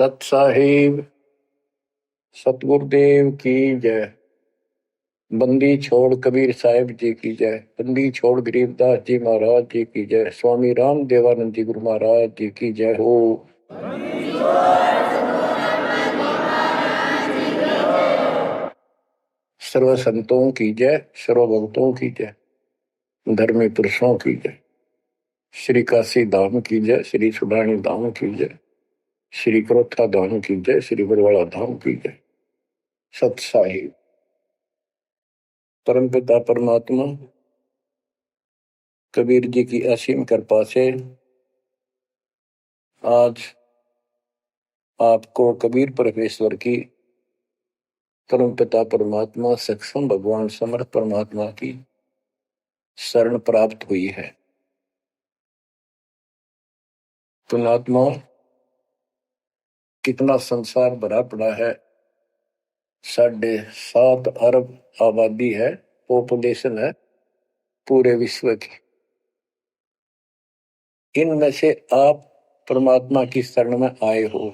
सत साहिब सतगुरुदेव की जय। बंदी छोड़ कबीर साहिब जी की जय। बंदी छोड़ गरीबदास जी महाराज जी की जय। स्वामी राम देवानंद जी गुरु महाराज जी की जय हो। सर्व संतों की जय, सर्व भक्तों की जय, धर्मी पुरुषों की जय। श्री काशी धाम की जय, श्री सुडानी धाम की जय, श्री क्रोथा धाम की जय, श्री बरवाड़ा धाम की जय। सत साहिब परम पिता परमात्मा कबीर जी की असीम कृपा से आज आपको कबीर परमेश्वर की परम पिता परमात्मा सक्षम भगवान समर्थ परमात्मा की शरण प्राप्त हुई है। पुण्यात्मा, कितना संसार भरा पड़ा है। 7.5 अरब आबादी है, पॉपुलेशन है पूरे विश्व की। इनमें से आप परमात्मा की शरण में आए हो।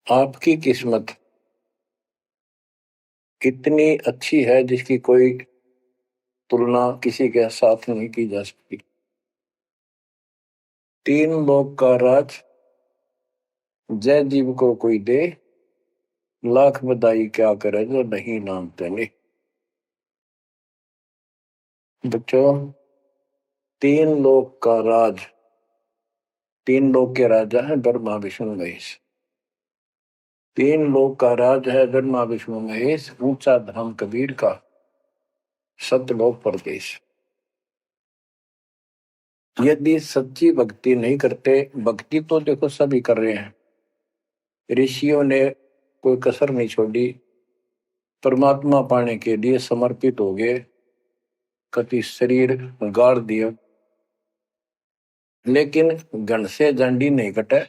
आपकी किस्मत इतनी अच्छी है जिसकी कोई तुलना किसी के साथ नहीं की जा सकती। 3 लोक का राज जय जीव को कोई दे, लाख बधाई क्या करे जो नहीं नाम तेने। बच्चों, 3 लोक का राज, 3 लोक के राजा है ब्रह्मा विष्णु महेश। 3 लोक का राज है ब्रह्मा विष्णु महेश। ऊंचा धाम कबीर का, सतलोक परदेश। यदि सच्ची भक्ति नहीं करते, भक्ति तो देखो सभी कर रहे हैं, ऋषियों ने कोई कसर नहीं छोड़ी, परमात्मा पाने के लिए समर्पित हो गए, कति शरीर गाड़ दिया, लेकिन घन से जंडी नहीं कटे।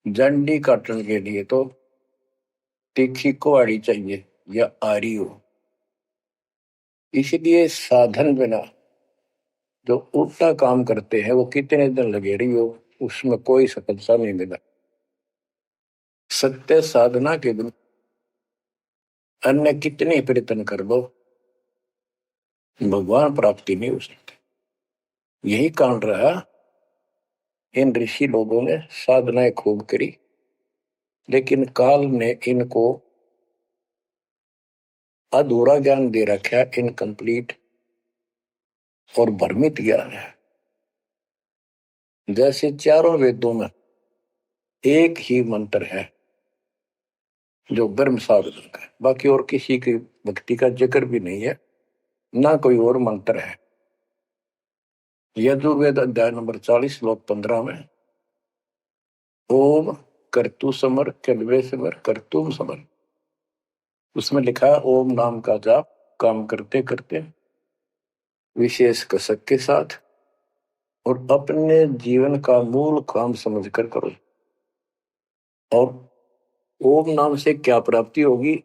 जंडी काटने के लिए तो तीखी कुहाड़ी चाहिए या आरी हो। इसलिए साधन बिना जो उल्टा काम करते हैं वो कितने दिन लगे रही हो, उसमें कोई सफलता नहीं मिला। सत्य साधना के दिन अन्य कितने प्रयत्न कर लो, भगवान प्राप्ति नहीं हो सकती। यही कारण रहा, इन ऋषि लोगों ने साधनाएं खूब करी, लेकिन काल ने इनको अधूरा ज्ञान दे रखा है, इनकम्प्लीट और भ्रमित ज्ञान है। जैसे चारों वेदों में एक ही मंत्र है जो ब्रह्म साधन का है, बाकी और किसी की भक्ति का जिक्र भी नहीं है, ना कोई और मंत्र है। यजुर्वेद अध्याय नंबर 40 श्लोक 15 में ओम कर्तु समर कल्वे समर कर्तुम समर, उसमें लिखा है ओम नाम का जाप काम करते करते विशेष कसक के साथ और अपने जीवन का मूल काम समझकर करो। और ओम नाम से क्या प्राप्ति होगी?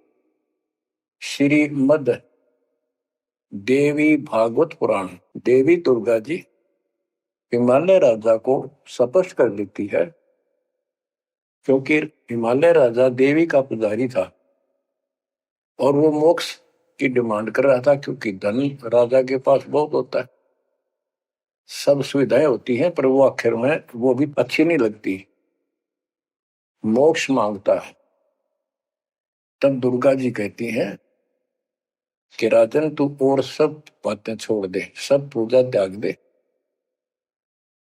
श्रीमद देवी भागवत पुराण, देवी दुर्गा जी हिमालय राजा को स्पष्ट कर देती है, क्योंकि हिमालय राजा देवी का पुजारी था और वो मोक्ष की डिमांड कर रहा था, क्योंकि धन राजा के पास बहुत होता है, सब सुविधाएं होती हैं, पर वो आखिर में वो भी अच्छी नहीं लगती, मोक्ष मांगता है। तब दुर्गा जी कहती हैं कि राजन तू और सब बातें छोड़ दे, सब पूजा त्याग दे,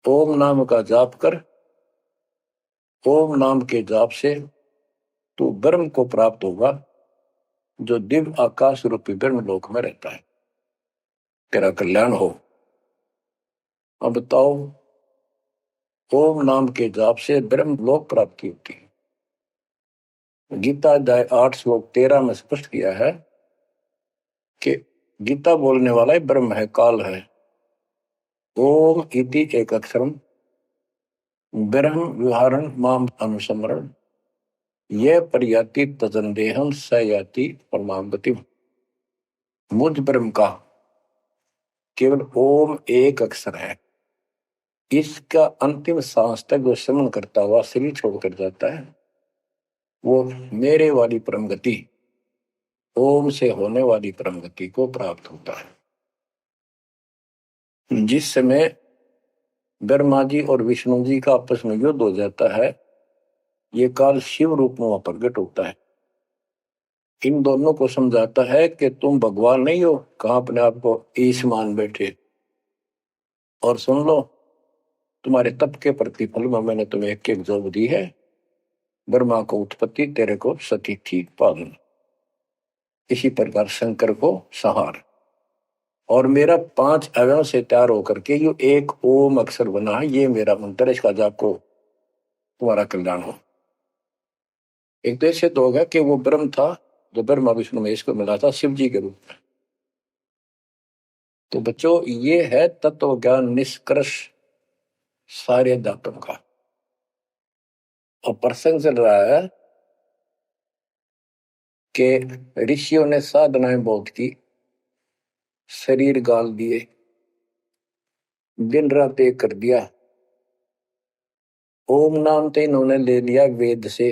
ओम नाम का जाप कर। ओम नाम के जाप से तू ब्रह्म को प्राप्त होगा, जो दिव्य आकाश रूपी ब्रह्म लोक में रहता है, तेरा कल्याण हो। अब बताओ, ओम नाम के जाप से ब्रह्म लोक प्राप्ति होती है। गीता अध्याय 8 श्लोक 13 में स्पष्ट किया है कि गीता बोलने वाला ही ब्रह्म है, काल है। ओम इति एक अक्षरम ब्रह्म विहारण माम अनुसमरण ये पर्याति तजंदेहम स याति परमागति। मुझ ब्रह्म का केवल ओम एक अक्षर है, इसका अंतिम सांस तक जो श्रवण करता हुआ शरीर छोड़कर जाता है, वो मेरे वाली परम गति, ओम से होने वाली परम गति को प्राप्त होता है। जिस समय ब्रह्मा जी और विष्णु जी का आपस में युद्ध हो जाता है, ये काल शिव रूप में वहां प्रकट होता है। इन दोनों को समझाता है कि तुम भगवान नहीं हो, कहां अपने आप को ईश मान बैठे, और सुन लो, तुम्हारे तप के प्रतिफल में मैंने तुम्हें एक एक जोग दी है। ब्रह्मा को उत्पत्ति, तेरे को सती थी पालन। इसी प्रकार शंकर को संहार, और मेरा 5 अवयव से तैयार होकर के ये एक ओम अक्षर बना है। ये मेरा मंत्र, इसका जाप को तुम्हारा कल्याण हो। एक तो ऐसे तो होगा कि वो ब्रह्म था जो ब्रह्मा विष्णु महेश को मिला था शिव जी के रूप में। तो बच्चों, ये है तत्व ज्ञान निष्कर्ष सारे दातों का। और प्रसंग चल रहा है कि ऋषियों ने साधनाएं बहुत की, शरीर गाल दिए, दिन रात एक कर दिया। ओम नाम तो इन्होंने ले लिया वेद से,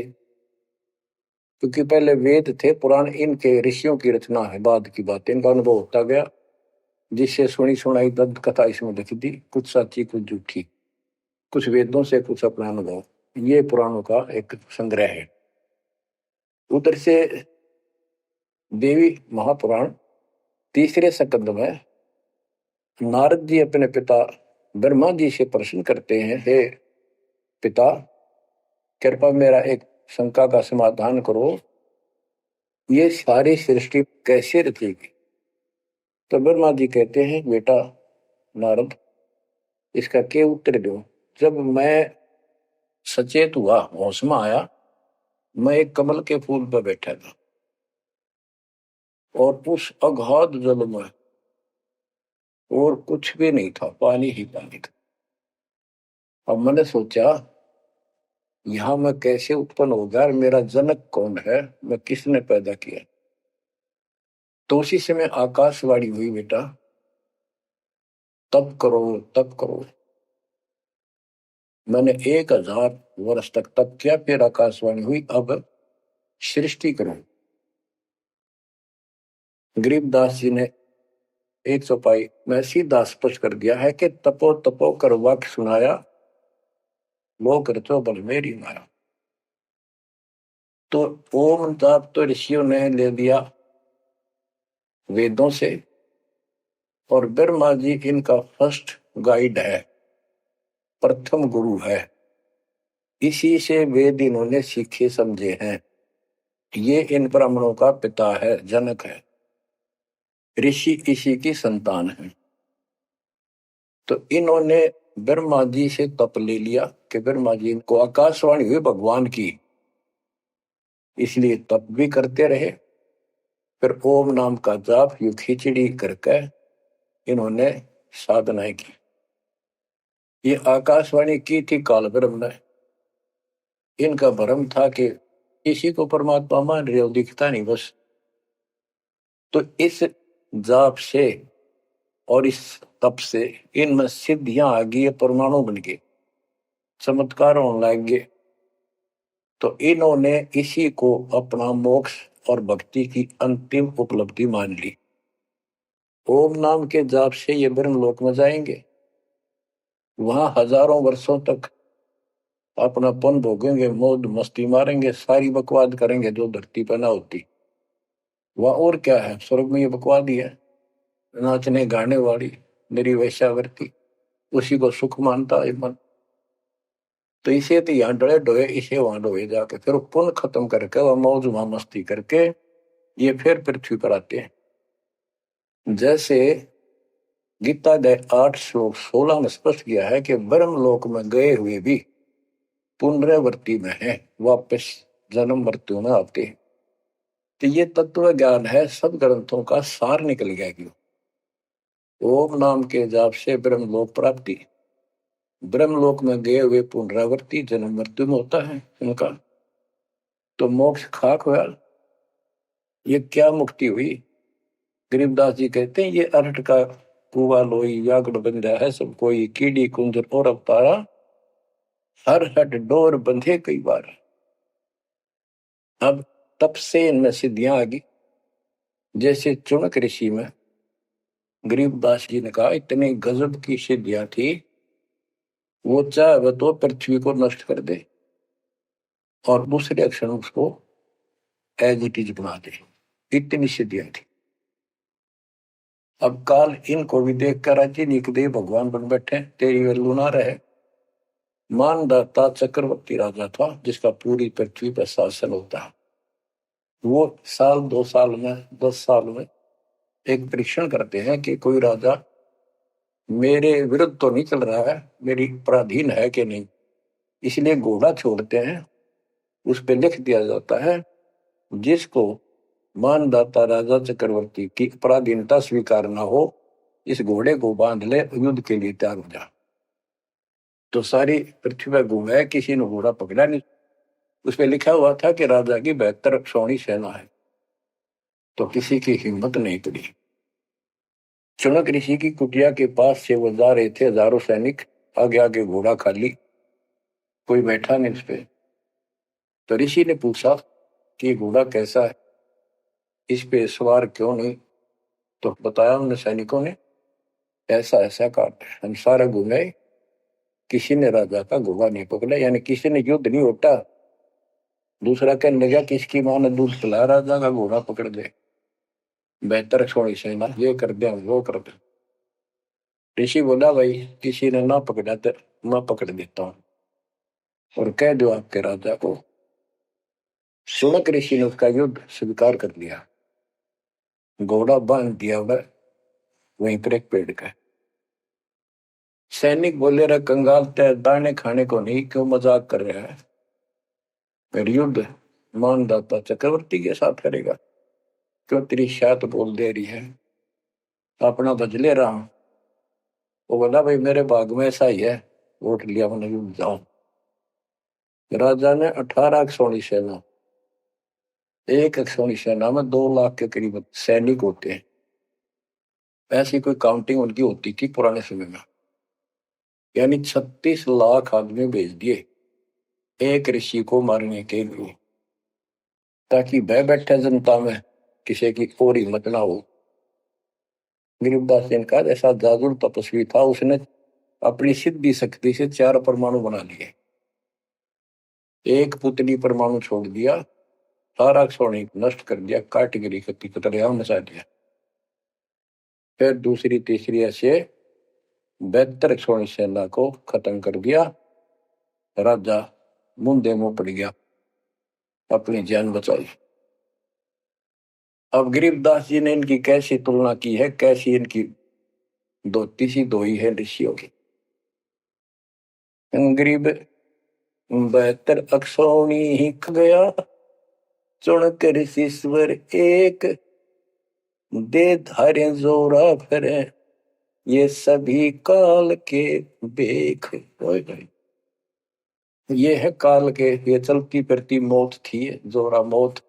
क्योंकि पहले वेद थे पुराण, इनके ऋषियों की रचना है, बाद की बात, इनका अनुभव होता गया, जिससे सुनी सुनाई दंत कथा इसमें लिख दी, कुछ सच्ची कुछ झूठी, कुछ वेदों से कुछ अपना अनुभव। ये पुराणों का एक संग्रह है। उधर से देवी महापुराण तीसरे स्कंद में नारद जी अपने पिता ब्रह्मा जी से प्रश्न करते हैं, हे पिता, कृपा मेरा एक शंका का समाधान करो, ये सारी सृष्टि कैसे रचेगी। तो ब्रह्मा जी कहते हैं, बेटा नारद, इसका क्या उत्तर दो। जब मैं सचेत हुआ, होश में आया, मैं एक कमल के फूल पर बैठा था, और उस अगाध जल में और कुछ भी नहीं था, पानी ही पानी था। अब मैंने सोचा, यहां मैं कैसे उत्पन्न हो गया, मेरा जनक कौन है, मैं किसने पैदा किया। तो उसी समय आकाशवाणी हुई, बेटा तप करो तप करो। मैंने 1000 वर्ष तक तप किया, फिर आकाशवाणी हुई, अब सृष्टि करो। गरीबदास जी ने 100 पाई में सीधा स्पष्ट कर दिया है कि तपो तपो कर वाक्य सुनाया, लोक रचो बल मेरी माया। तो ओम जाप तो ऋषियों ने ले लिया वेदों से, और ब्रह्मा जी इनका फर्स्ट गाइड है, प्रथम गुरु है। इसी से वेद इन्होंने सीखे समझे हैं। ये इन ब्राह्मणों का पिता है, जनक है, ऋषि इसी की संतान है। तो इन्होंने ब्रह्मा जी से तप ले लिया कि ब्रह्मा जी को आकाशवाणी हुई भगवान की, इसलिए तप भी करते रहे। फिर ओम नाम का जाप यू खिचड़ी करके इन्होंने साधनाएं की। ये आकाशवाणी की थी काल ब्रह्म ने। इनका भ्रम था कि इसी को परमात्मा मान रहे हो, दिखता नहीं बस। तो इस जाप से और इस तप से इनमें सिद्धियां आ गई, परमाणु बन गए, चमत्कार होने लग गए। तो इन्होंने इसी को अपना मोक्ष और भक्ति की अंतिम उपलब्धि मान ली। ओम नाम के जाप से ये ब्रह्मलोक में जाएंगे, वहां हजारों वर्षों तक अपना पन भोगेंगे, मौज मस्ती मारेंगे, सारी बकवाद करेंगे जो धरती पर ना होती। वह और क्या है, स्वर्ग में ये बकवाद ही है, नाचने गाने वाली मेरी वैश्यावृत्ति, उसी को सुख मानता है मन। तो इसे तो यहाँ डले डोए, इसे वहां डोए जाके, फिर पुण्य खत्म करके वह मौज वहां मस्ती करके ये फिर पृथ्वी पर आते हैं। जैसे गीता 8 श्लोक 16 में स्पष्ट किया है कि ब्रह्मलोक में गए हुए भी पुनरावृत्ति में है, वापस जन्म मृत्यु में आते हैं। तो ये तत्व ज्ञान है, सब ग्रंथों का सार निकल गया कि ओम नाम के जाप से ब्रह्मलोक प्राप्ति, ब्रह्मलोक में गए हुए पुनरावृत्ति जन्म मृत्यु में होता है उनका। तो मोक्ष खाक हुआ, ये क्या मुक्ति हुई। गरीबदास जी कहते हैं, ये अरहट का कुआ लोई यागड़ बंधा है सब कोई, कीड़ी कुंजर और अवतारा, हर हट डोर बंधे कई बार। अब तब से इनमें सिद्धियां आ गई। जैसे चुनक ऋषि में गरीबदास जी ने कहा इतनी गजब की सिद्धियां थी, वो चाहे तो पृथ्वी को नष्ट कर दे और दूसरे अक्षर उसको एज इट इज बना दे, इतनी सिद्धियां थी। अब काल इनको भी देख कर राजी निकदे भगवान बन बैठे, तेरी वैल्यू ना रहे। मानदाता चक्रवर्ती राजा था जिसका पूरी पृथ्वी पर शासन होता है। वो साल 2 साल में 10 साल में एक परीक्षण करते हैं कि कोई राजा मेरे विरुद्ध तो नहीं चल रहा है, मेरी पराधीन है कि नहीं। इसलिए घोड़ा छोड़ते हैं, उस पर लिख दिया जाता है जिसको मानदाता राजा चक्रवर्ती की पराधीनता स्वीकार न हो, इस घोड़े को बांध ले, युद्ध के लिए तैयार हो जा। तो सारी पृथ्वी पर घूमे, किसी ने घोड़ा पकड़ा नहीं। उस पर लिखा हुआ था कि राजा की 72 सौणी सेना है, तो किसी की हिम्मत नहीं पड़ी। चुनक ऋषि की कुटिया के पास से वो जा रहे थे, हजारों सैनिक, आगे आगे घोड़ा खाली, कोई बैठा नहीं उस पे। तो ऋषि ने पूछा कि घोड़ा कैसा है, इस पे सवार क्यों नहीं। तो बताया उन सैनिकों ने, ऐसा ऐसा काट हम सारा घूमे, किसी ने राजा का घोड़ा नहीं पकड़ा, यानी किसी ने युद्ध नहीं उठा। दूसरा कहने लगा किसकी मां ने दूध पिलाया, राजा का घोड़ा पकड़ दे, बेहतर छोड़ी सेना, ये कर दे वो कर दे। ऋषि बोला भाई किसी ने ना पकड़ा तो मैं पकड़ देता हूं और कह दो आपके राजा को। सुनक ऋषि ने उसका युद्ध स्वीकार कर लिया, घोड़ा बांध दिया वहीं पर एक पेड़ का। सैनिक बोले रहा कंगाल तय दाने खाने को नहीं, क्यों मजाक कर रहा है, फिर युद्ध मानदाता चक्रवर्ती के साथ करेगा, क्यों तेरी शायद बोल दे रही है, अपना बदले रहा हूं। वो बोला भाई मेरे भाग में ऐसा ही है, वोट लिया मैंने युद्ध जाऊं। राजा ने 18 सोनी सेना, एक सोनी सेना में 2 लाख के करीब सैनिक होते हैं। ऐसी कोई काउंटिंग उनकी होती थी पुराने समय में, यानी 36 लाख आदमी भेज दिए एक ऋषि को मारने के लिए, ताकि बह बैठे जनता में किसी की और हिम्मत ना हो। गरीबदास जी का ऐसा जादू तपस्वी था, उसने अपनी सिद्धि शक्ति से 4 परमाणु बना लिए, एक पुतली परमाणु छोड़ दिया, सारा सोने नष्ट कर दिया, कैटेगरी की कतरिया मचा दिया। फिर दूसरी तीसरी ऐसे 72 सोनी सेना को खत्म कर दिया। राजा मुंदे मुंह पड़ गया, अपनी जान बचाई। अब गरीबदास जी ने इनकी कैसी तुलना की है, कैसी इनकी धोती सी धोई है ऋषियों की। गरीब 72 अक्षौणी ही ख गया, चुनक ऋषिश्वर एक, दे धारे जोरा फिरे, ये सभी काल के बेख। ये है काल के, ये चलती फिरती मौत थी, जोरा मौत,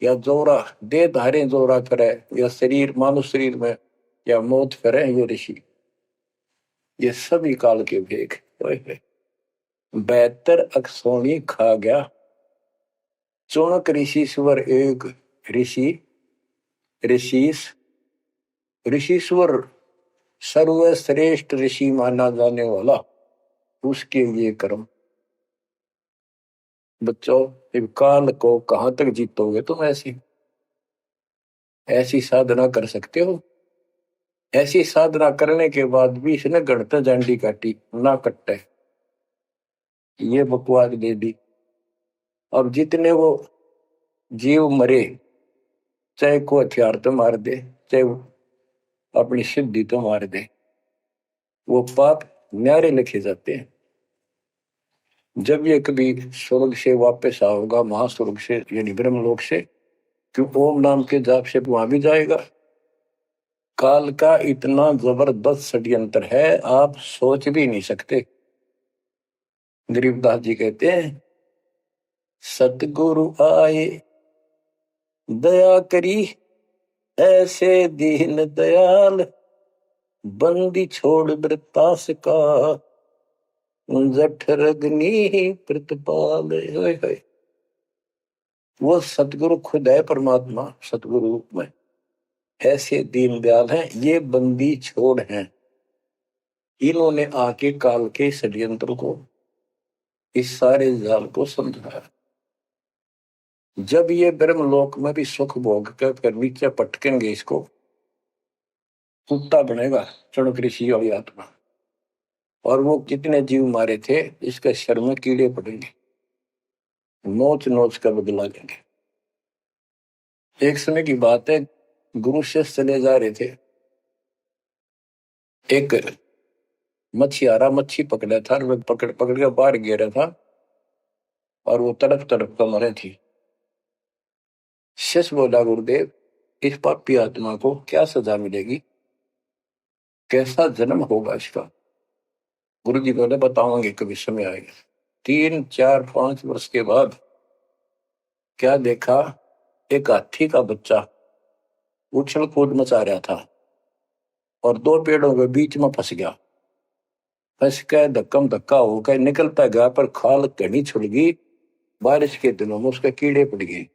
या जोरा दे धारे जोरा फिरे, या शरीर मानुष शरीर में या मौत फिरे, ये ऋषि, ये सभी काल के भेख। 72 अक्षौणी खा गया, चुनक ऋषिश्वर एक, ऋषि ऋषिस ऋषिश्वर सर्वश्रेष्ठ ऋषि माना जाने वाला, उसके लिए कर्म। बच्चों काल को कहां तक जीतोगे तुम, ऐसी ऐसी साधना कर सकते हो। ऐसी साधना करने के बाद भी इसने गणता झंडी काटी ना कट्टे, ये बकवास दे दी। अब जितने वो जीव मरे, चाहे को हथियार तो मार दे, चाहे अपनी सिद्धि तो मार दे, वो पाप न्यारे लिखे जाते हैं। जब ये कभी स्वर्ग से वापस आओगा, महास्वर्ग से यानी ब्रह्मलोक से, क्यों ओम नाम के जाप से वहां भी जाएगा। काल का इतना जबरदस्त षड्यंत्र है, आप सोच भी नहीं सकते। गरीबदास जी कहते हैं सतगुरु आए दया करी, ऐसे दीन दयाल, बंदी छोड़ वृतास का, जठर अग्नि प्रतिपाल। वो सतगुरु खुद है, परमात्मा सतगुरु रूप में ऐसे दीनदयाल हैं। ये बंदी छोड़ हैं, इन्होंने आके काल के षड्यंत्र को, इस सारे जाल को समझाया। जब ये ब्रह्मलोक में भी सुख भोग कर नीचे पटकेंगे, इसको कुत्ता बनेगा चणक ऋषि वाली आत्मा, और वो कितने जीव मारे थे इसके शर में कीड़े पड़ेंगे, नोच नोच कर बदला लेंगे। एक समय की बात है, गुरु शिष्य चले जा रहे थे, एक मछियारा मच्छी पकड़ा था, वो पकड़ पकड़ के बाहर गिरा था और वो तड़प तड़प कर मरे थी। शिष्य बोला, गुरुदेव इस पापी आत्मा को क्या सजा मिलेगी, कैसा जन्म होगा इसका? गुरु जी बोले, बताओगे कभी समय आएगा। 3, 4, 5 वर्ष के बाद क्या देखा, एक हाथी का बच्चा उछल कूद मचा रहा था और 2 पेड़ों के बीच में फंस गया। फंस के धक्कम धक्का होकर निकलता गया, पर खाल घनी छुड़ गई। बारिश के दिनों में उसके कीड़े पड़ गए,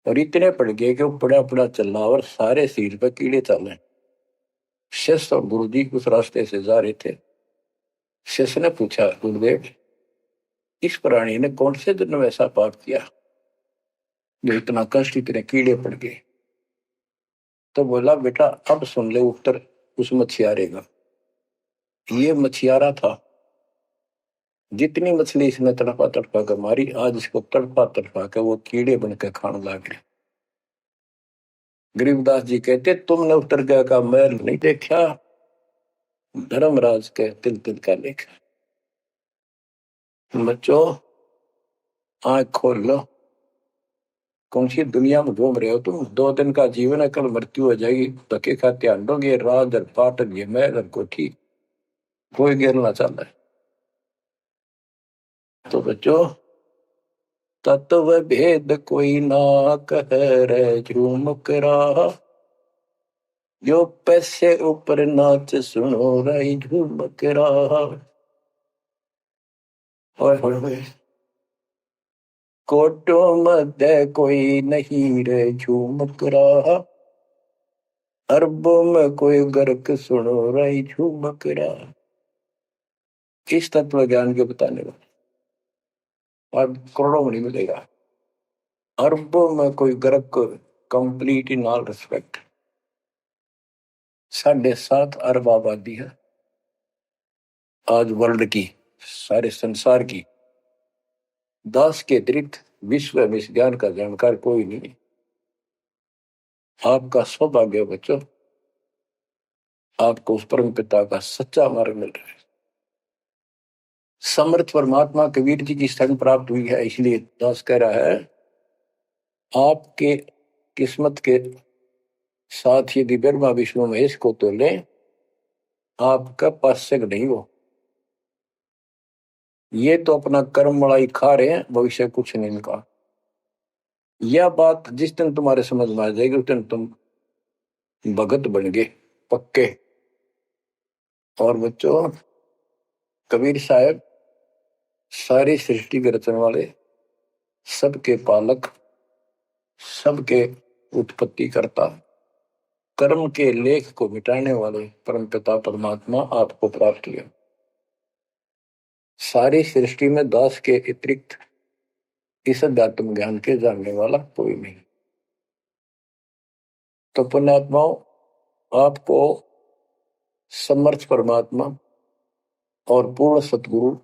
और इतने पड़ गए कि वो पड़ा पड़ा चल रहा और सारे शरीर पर कीड़े चले। शिष्य और गुरु जी उस रास्ते से जा रहे थे। शिष्य ने पूछा, गुरुदेव इस प्राणी ने कौन से दिन में ऐसा पाप किया जो इतना कष्ट, इतने कीड़े पड़ गए? तो बोला, बेटा अब सुन ले उत्तर उस मछियारे का। ये मछियारा था, जितनी मछली इसने तड़पा तड़पा कर मारी, आज इसको तड़पा तड़पा कर वो कीड़े बनकर खाने लग गए। गरीबदास जी कहते, तुमने उत्तर का मैल नहीं देखा, धर्मराज के तिल तिल का लेखा। बच्चों आंख खोल लो, कौन सी दुनिया में घूम रहे हो तुम? 2 दिन का जीवन है, कल मृत्यु हो जाएगी। धक्के खाते आंडोगे, राज और पाटन ये महल और कोठी, कोई गिरना चाहता है। तो बच्चों तत्व भेद कोई ना कह रहे झूम करा, जो पैसे ऊपर नाच सुनो रही झूम करा। कोटों मध्य कोई नहीं रे झूम करा, अरबों में कोई गर्क सुनो रही झूम करा। इस तत्व ज्ञान के बताने वाले और करोड़ों में नहीं मिलेगा, अरबों में कोई गर्क, कंप्लीट इन ऑल रिस्पेक्ट। 7.5 अरब आबादी है आज वर्ल्ड की, सारे संसार की। 10 के अतिरिक्त विश्व में इस ज्ञान का जानकार कोई नहीं। आपका सौभाग्य हो बच्चों, आपको उस परम पिता का सच्चा मार्ग मिल रहा है। समर्थ परमात्मा कबीर जी की शरण प्राप्त हुई है, इसलिए दास कह रहा है, आपके किस्मत के साथ यदि ब्रह्मा विष्णु महेश को तो ले, आपका पास्यक नहीं हो। ये तो अपना कर्म मलाई खा रहे हैं, भविष्य कुछ नहीं इनका। यह बात जिस दिन तुम्हारे समझ में आ जाएगी, उस दिन तुम भगत बन गए पक्के। और बच्चों कबीर साहब सारी सृष्टि के रचने वाले, सबके पालक, सबके उत्पत्ति करता, कर्म के लेख को मिटाने वाले परम पिता परमात्मा आपको प्राप्त हुए। सारी सृष्टि में दास के अतिरिक्त इस अध्यात्म ज्ञान के जानने वाला कोई नहीं। तो पुण्यात्माओं, आपको समर्थ परमात्मा और पूर्ण सतगुरु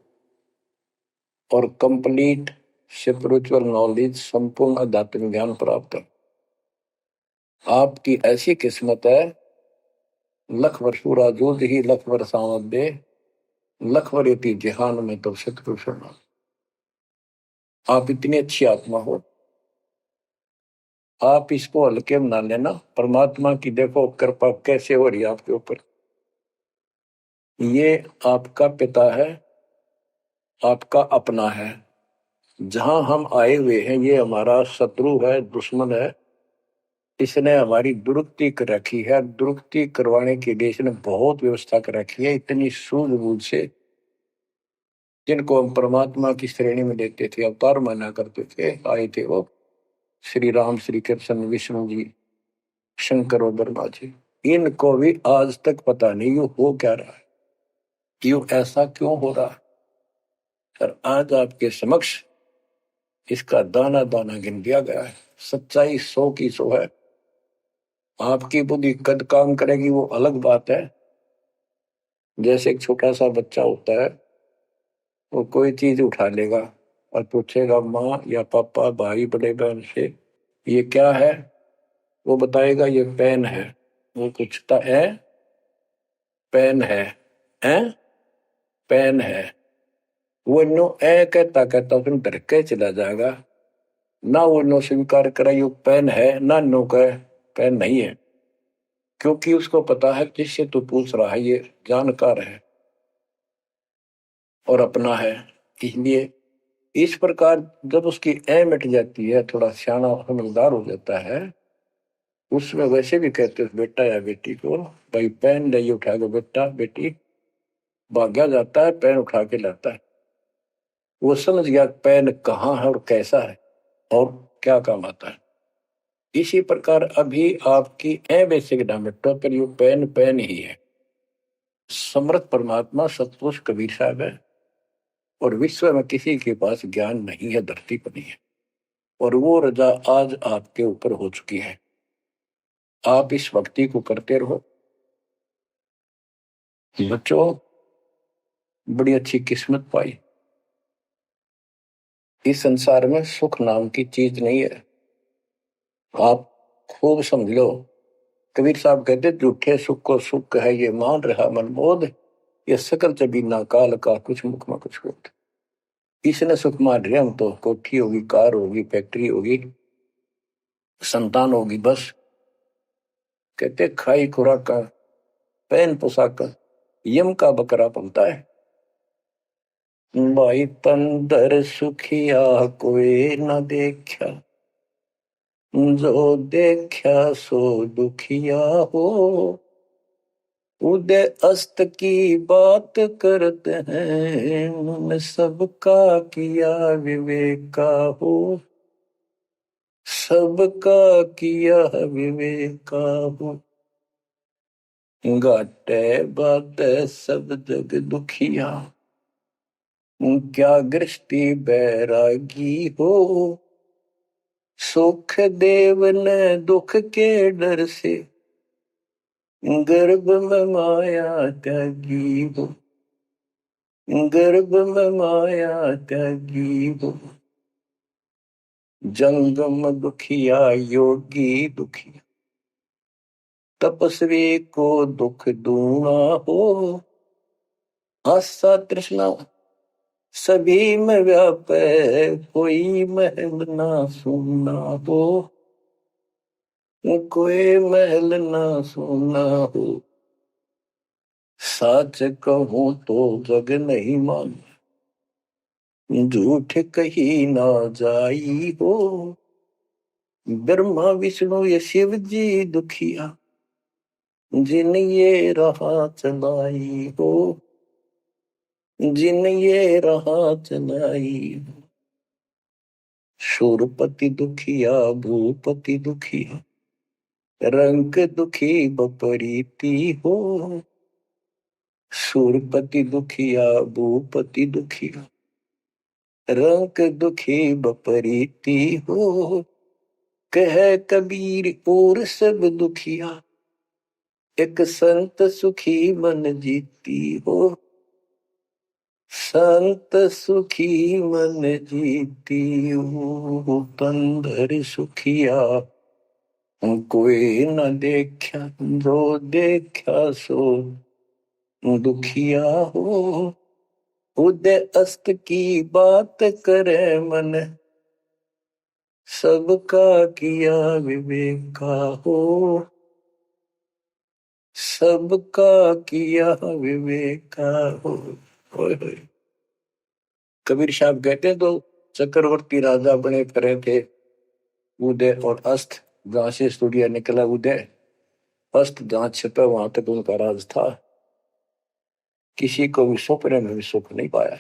और कंप्लीट स्पिरिचुअल नॉलेज, संपूर्ण अध्यात्म ज्ञान प्राप्त है। आपकी ऐसी किस्मत है, लख वर्षूरा जूझ ही लख वर्षावत दे, लख वरेती जहान में तो सतगुरु शरण। आप इतनी अच्छी आत्मा हो, आप इसको हल्के में ना लेना। परमात्मा की देखो कृपा कैसे हो रही है आपके ऊपर। ये आपका पिता है, आपका अपना है। जहां हम आए हुए हैं ये हमारा शत्रु है, दुश्मन है, इसने हमारी दुरुक्ति कर रखी है। दुरुक्ति करवाने के लिए इसने बहुत व्यवस्था कर रखी है, इतनी सूझबूझ से। जिनको हम परमात्मा की श्रेणी में लेते थे, अवतार माना करते थे, आए थे वो श्री राम, श्री कृष्ण, विष्णु जी, शंकर और ब्रह्मा जी। इनको भी आज तक पता नहीं ये हो क्या रहा है, क्यों ऐसा क्यों हो रहा है। और आज आपके समक्ष इसका दाना दाना गिन दिया गया है। सच्चाई 100 की 100 है। आपकी बुद्धि कद काम करेगी वो अलग बात है। जैसे एक छोटा सा बच्चा होता है, वो कोई चीज उठा लेगा और पूछेगा माँ या पापा, भाई, बड़े बहन से, ये क्या है। वो बताएगा ये पेन है। वो पूछता है पेन है पेन है। वो नो ए कहता कहता उसमें डर के चला जाएगा। ना वो नो स्वीकार करे ये पेन है, ना नो कहे पेन नहीं है, क्योंकि उसको पता है जिससे तू पूछ रहा है ये जानकार है और अपना है। इसलिए इस प्रकार जब उसकी ए मिट जाती है, थोड़ा सियाना समझदार हो जाता है, उसमें वैसे भी कहते हैं बेटा या बेटी को, भाई पेन नहीं उठा के बेटा बेटी, भाग्या जाता है पेन उठा के लाता है। वो समझ गया पेन कहाँ है और कैसा है और क्या काम आता है। इसी प्रकार अभी आपकी ए बेसिक डायमेट्रो पर यू पेन पेन ही है। समर्थ परमात्मा सतपुरुष कबीर साहब है और विश्व में किसी के पास ज्ञान नहीं है, धरती पर नहीं है। और वो रजा आज आपके ऊपर हो चुकी है। आप इस भक्ति को करते रहो बच्चों। बड़ी अच्छी किस्मत पाई। इस संसार में सुख नाम की चीज नहीं है, आप खूब समझ लो। कबीर साहब कहते झूठे सुख को सुख है ये मान रहा मनमोद, ये सकल जबीना काल का कुछ मुख में कुछ होता। इसने सुख मान रहे हम तो, कोठी होगी, कार होगी, फैक्ट्री होगी, संतान होगी, बस। कहते खाई खुराक का, पहन पोशाक का, यम का बकरा पलता है। भाई तंदर सुखिया कोई न देखा, जो देखा सो दुखिया हो। उदय अस्त की बात करते हैं, सबका किया विवेका हो। सबका किया विवेका हो। घाटे बाटे सब जग दुखिया, क्या गृष्टि बैरागी हो। सुख देव ने दुख के डर से, गर्भ में माया त्यागी हो। गर्भ में माया त्यागी हो। जंगम दुखिया योगी दुखिया, तपस्वी को दुख दूना हो। आशा तृष्णा सभी में व्यापे, कोई महल ना सुनना हो। कोई महल ना सुनना हो। सच कहूं तो जग नहीं मान, झूठ कही ना जाई हो। ब्रह्मा विष्णु ये शिव जी दुखिया, जिन ये राह चलाई हो। जिन ये राह चलाई हो। शूरपति दुखिया भूपति दुखिया, रंग दुखी बपरीती हो। शूरपति दुखिया भूपति दुखिया, रंग दुखी बपरीती हो। कह कबीर और सब दुखिया, एक संत सुखी मन जीती हो। संत सुखी मन जीती हो। तंदर सुखिया कोई न देखा, जो देखा सो दुखिया हो। उदय अस्त की बात करे मन, सबका किया विवेका हो। सबका किया विवेका हो। कबीर साहब कहते तो चक्रवर्ती राजा बने फिरे थे, उदय और अस्त जहां से सूर्य निकला उदय अस्त जहां छिपे वहां तक उनका राज था। किसी को भी सपने में भी सुख नहीं पाया।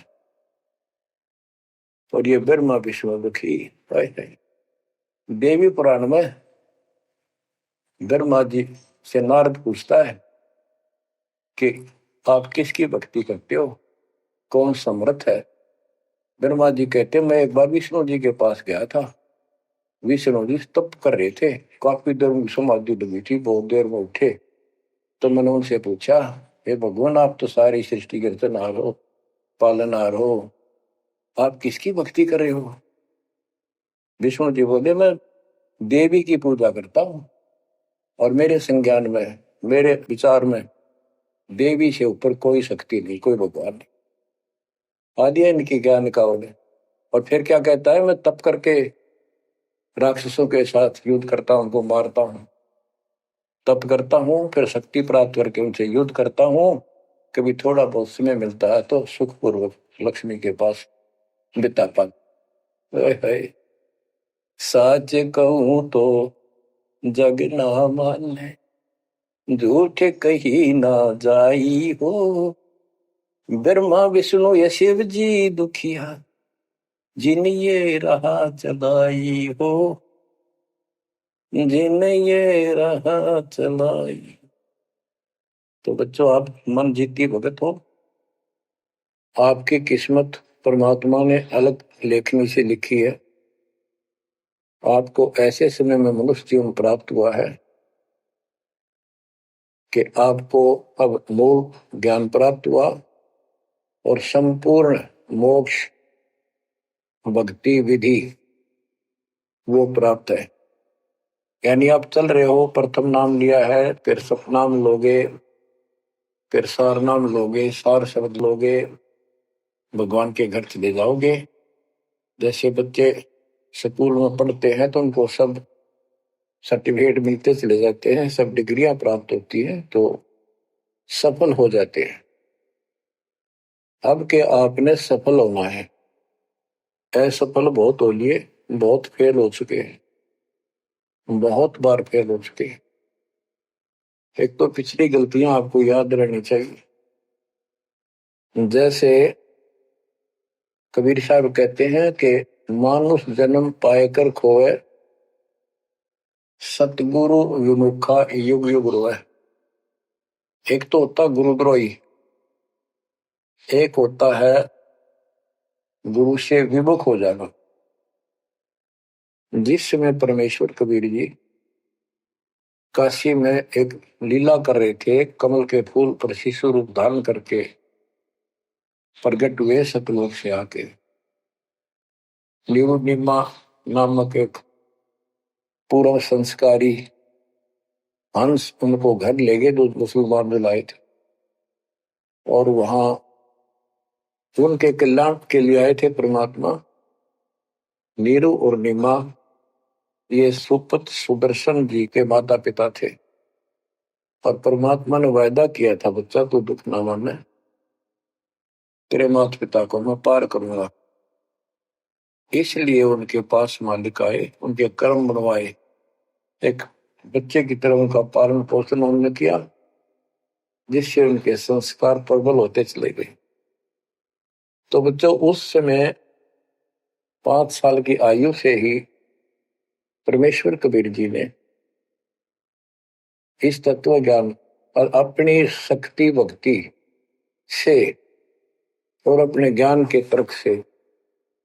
और ये ब्रह्मा विष्णु दुखी है। देवी पुराण में ब्रह्मा जी से नारद पूछता है कि आप किसकी भक्ति करते हो, कौन समर्थ है। ब्रह्मा जी कहते मैं एक बार विष्णु जी के पास गया था। विष्णु जी तप कर रहे थे, काफी देर में समाधि लगी थी, बहुत देर में उठे। तो मैंने उनसे पूछा, हे भगवान आप तो सारी सृष्टि के रचनहार हो, पालनहार हो, आप किसकी भक्ति कर रहे हो। विष्णु जी बोले मैं देवी की पूजा करता हूं और मेरे संज्ञान में, मेरे विचार में देवी से ऊपर कोई शक्ति नहीं, कोई भगवान नहीं। आदि है इनकी ज्ञान का उन्हें। और फिर क्या कहता है, मैं तप करके राक्षसों के साथ युद्ध करता हूं, उनको मारता हूं, तप करता हूं, फिर शक्ति प्राप्त करके उनसे युद्ध करता हूं। कभी थोड़ा बहुत समय मिलता है तो सुखपूर्वक लक्ष्मी के पास बिता पाता है। साच कहूं तो जग ना माने, झूठ कही ना जाई हो। ब्रह्मा विष्णु ये शिव जी दुखिया, जिन ये रहा चलाई हो, जिन ये रहा चलाई। तो बच्चों आप मन जीती भगत हो। आपकी किस्मत परमात्मा ने अलग लेखनी से लिखी है। आपको ऐसे समय में मनुष्य जीवन प्राप्त हुआ है कि आपको अब मूल ज्ञान प्राप्त हुआ और संपूर्ण मोक्ष भक्ति विधि वो प्राप्त है। यानी आप चल रहे हो, प्रथम नाम लिया है, फिर सपनाम लोगे, फिर सार नाम लोगे, सार शब्द लोगे, भगवान के घर चले जाओगे। जैसे बच्चे स्कूल में पढ़ते हैं तो उनको सब सर्टिफिकेट मिलते चले जाते हैं, सब डिग्रियां प्राप्त होती हैं, तो सफल हो जाते हैं। अब के आपने सफल होना है। असफल बहुत हो लिए, बहुत फेल हो चुके हैं, बहुत बार फेल हो चुके हैं। एक तो पिछली गलतियां आपको याद रहनी चाहिए। जैसे कबीर साहब कहते हैं कि मानुष जन्म पाएकर खोए, सतगुरु विमुखा युग युग रोए। एक तो होता गुरुद्रोही, एक होता है गुरु से विमुख हो जाना। जिस समय परमेश्वर कबीर जी काशी में एक लीला कर रहे थे, कमल के फूल पर शिशु रूप धारण करके प्रगट हुए सतलोक से आके। निमा नामक एक पूर्व संस्कारी हंस उनको घर ले गए, जो मुसलमान में लाए थे, और वहां उनके कल्याण के लिए आए थे परमात्मा। नीरू और निमा ये सुपत सुदर्शन जी के माता पिता थे। और परमात्मा ने वायदा किया था, बच्चा तू दुख ना माने, तेरे माता पिता को मैं पार करूंगा। इसलिए उनके पास मालिक आए, उनके कर्म बनवाए, एक बच्चे की तरह उनका पालन पोषण उन्होंने किया, जिससे उनके संस्कार प्रबल होते चले गए। तो बच्चों उस समय 5 साल की आयु से ही परमेश्वर कबीर जी ने इस तत्व ज्ञान और अपनी शक्ति भक्ति से और अपने ज्ञान के तर्क से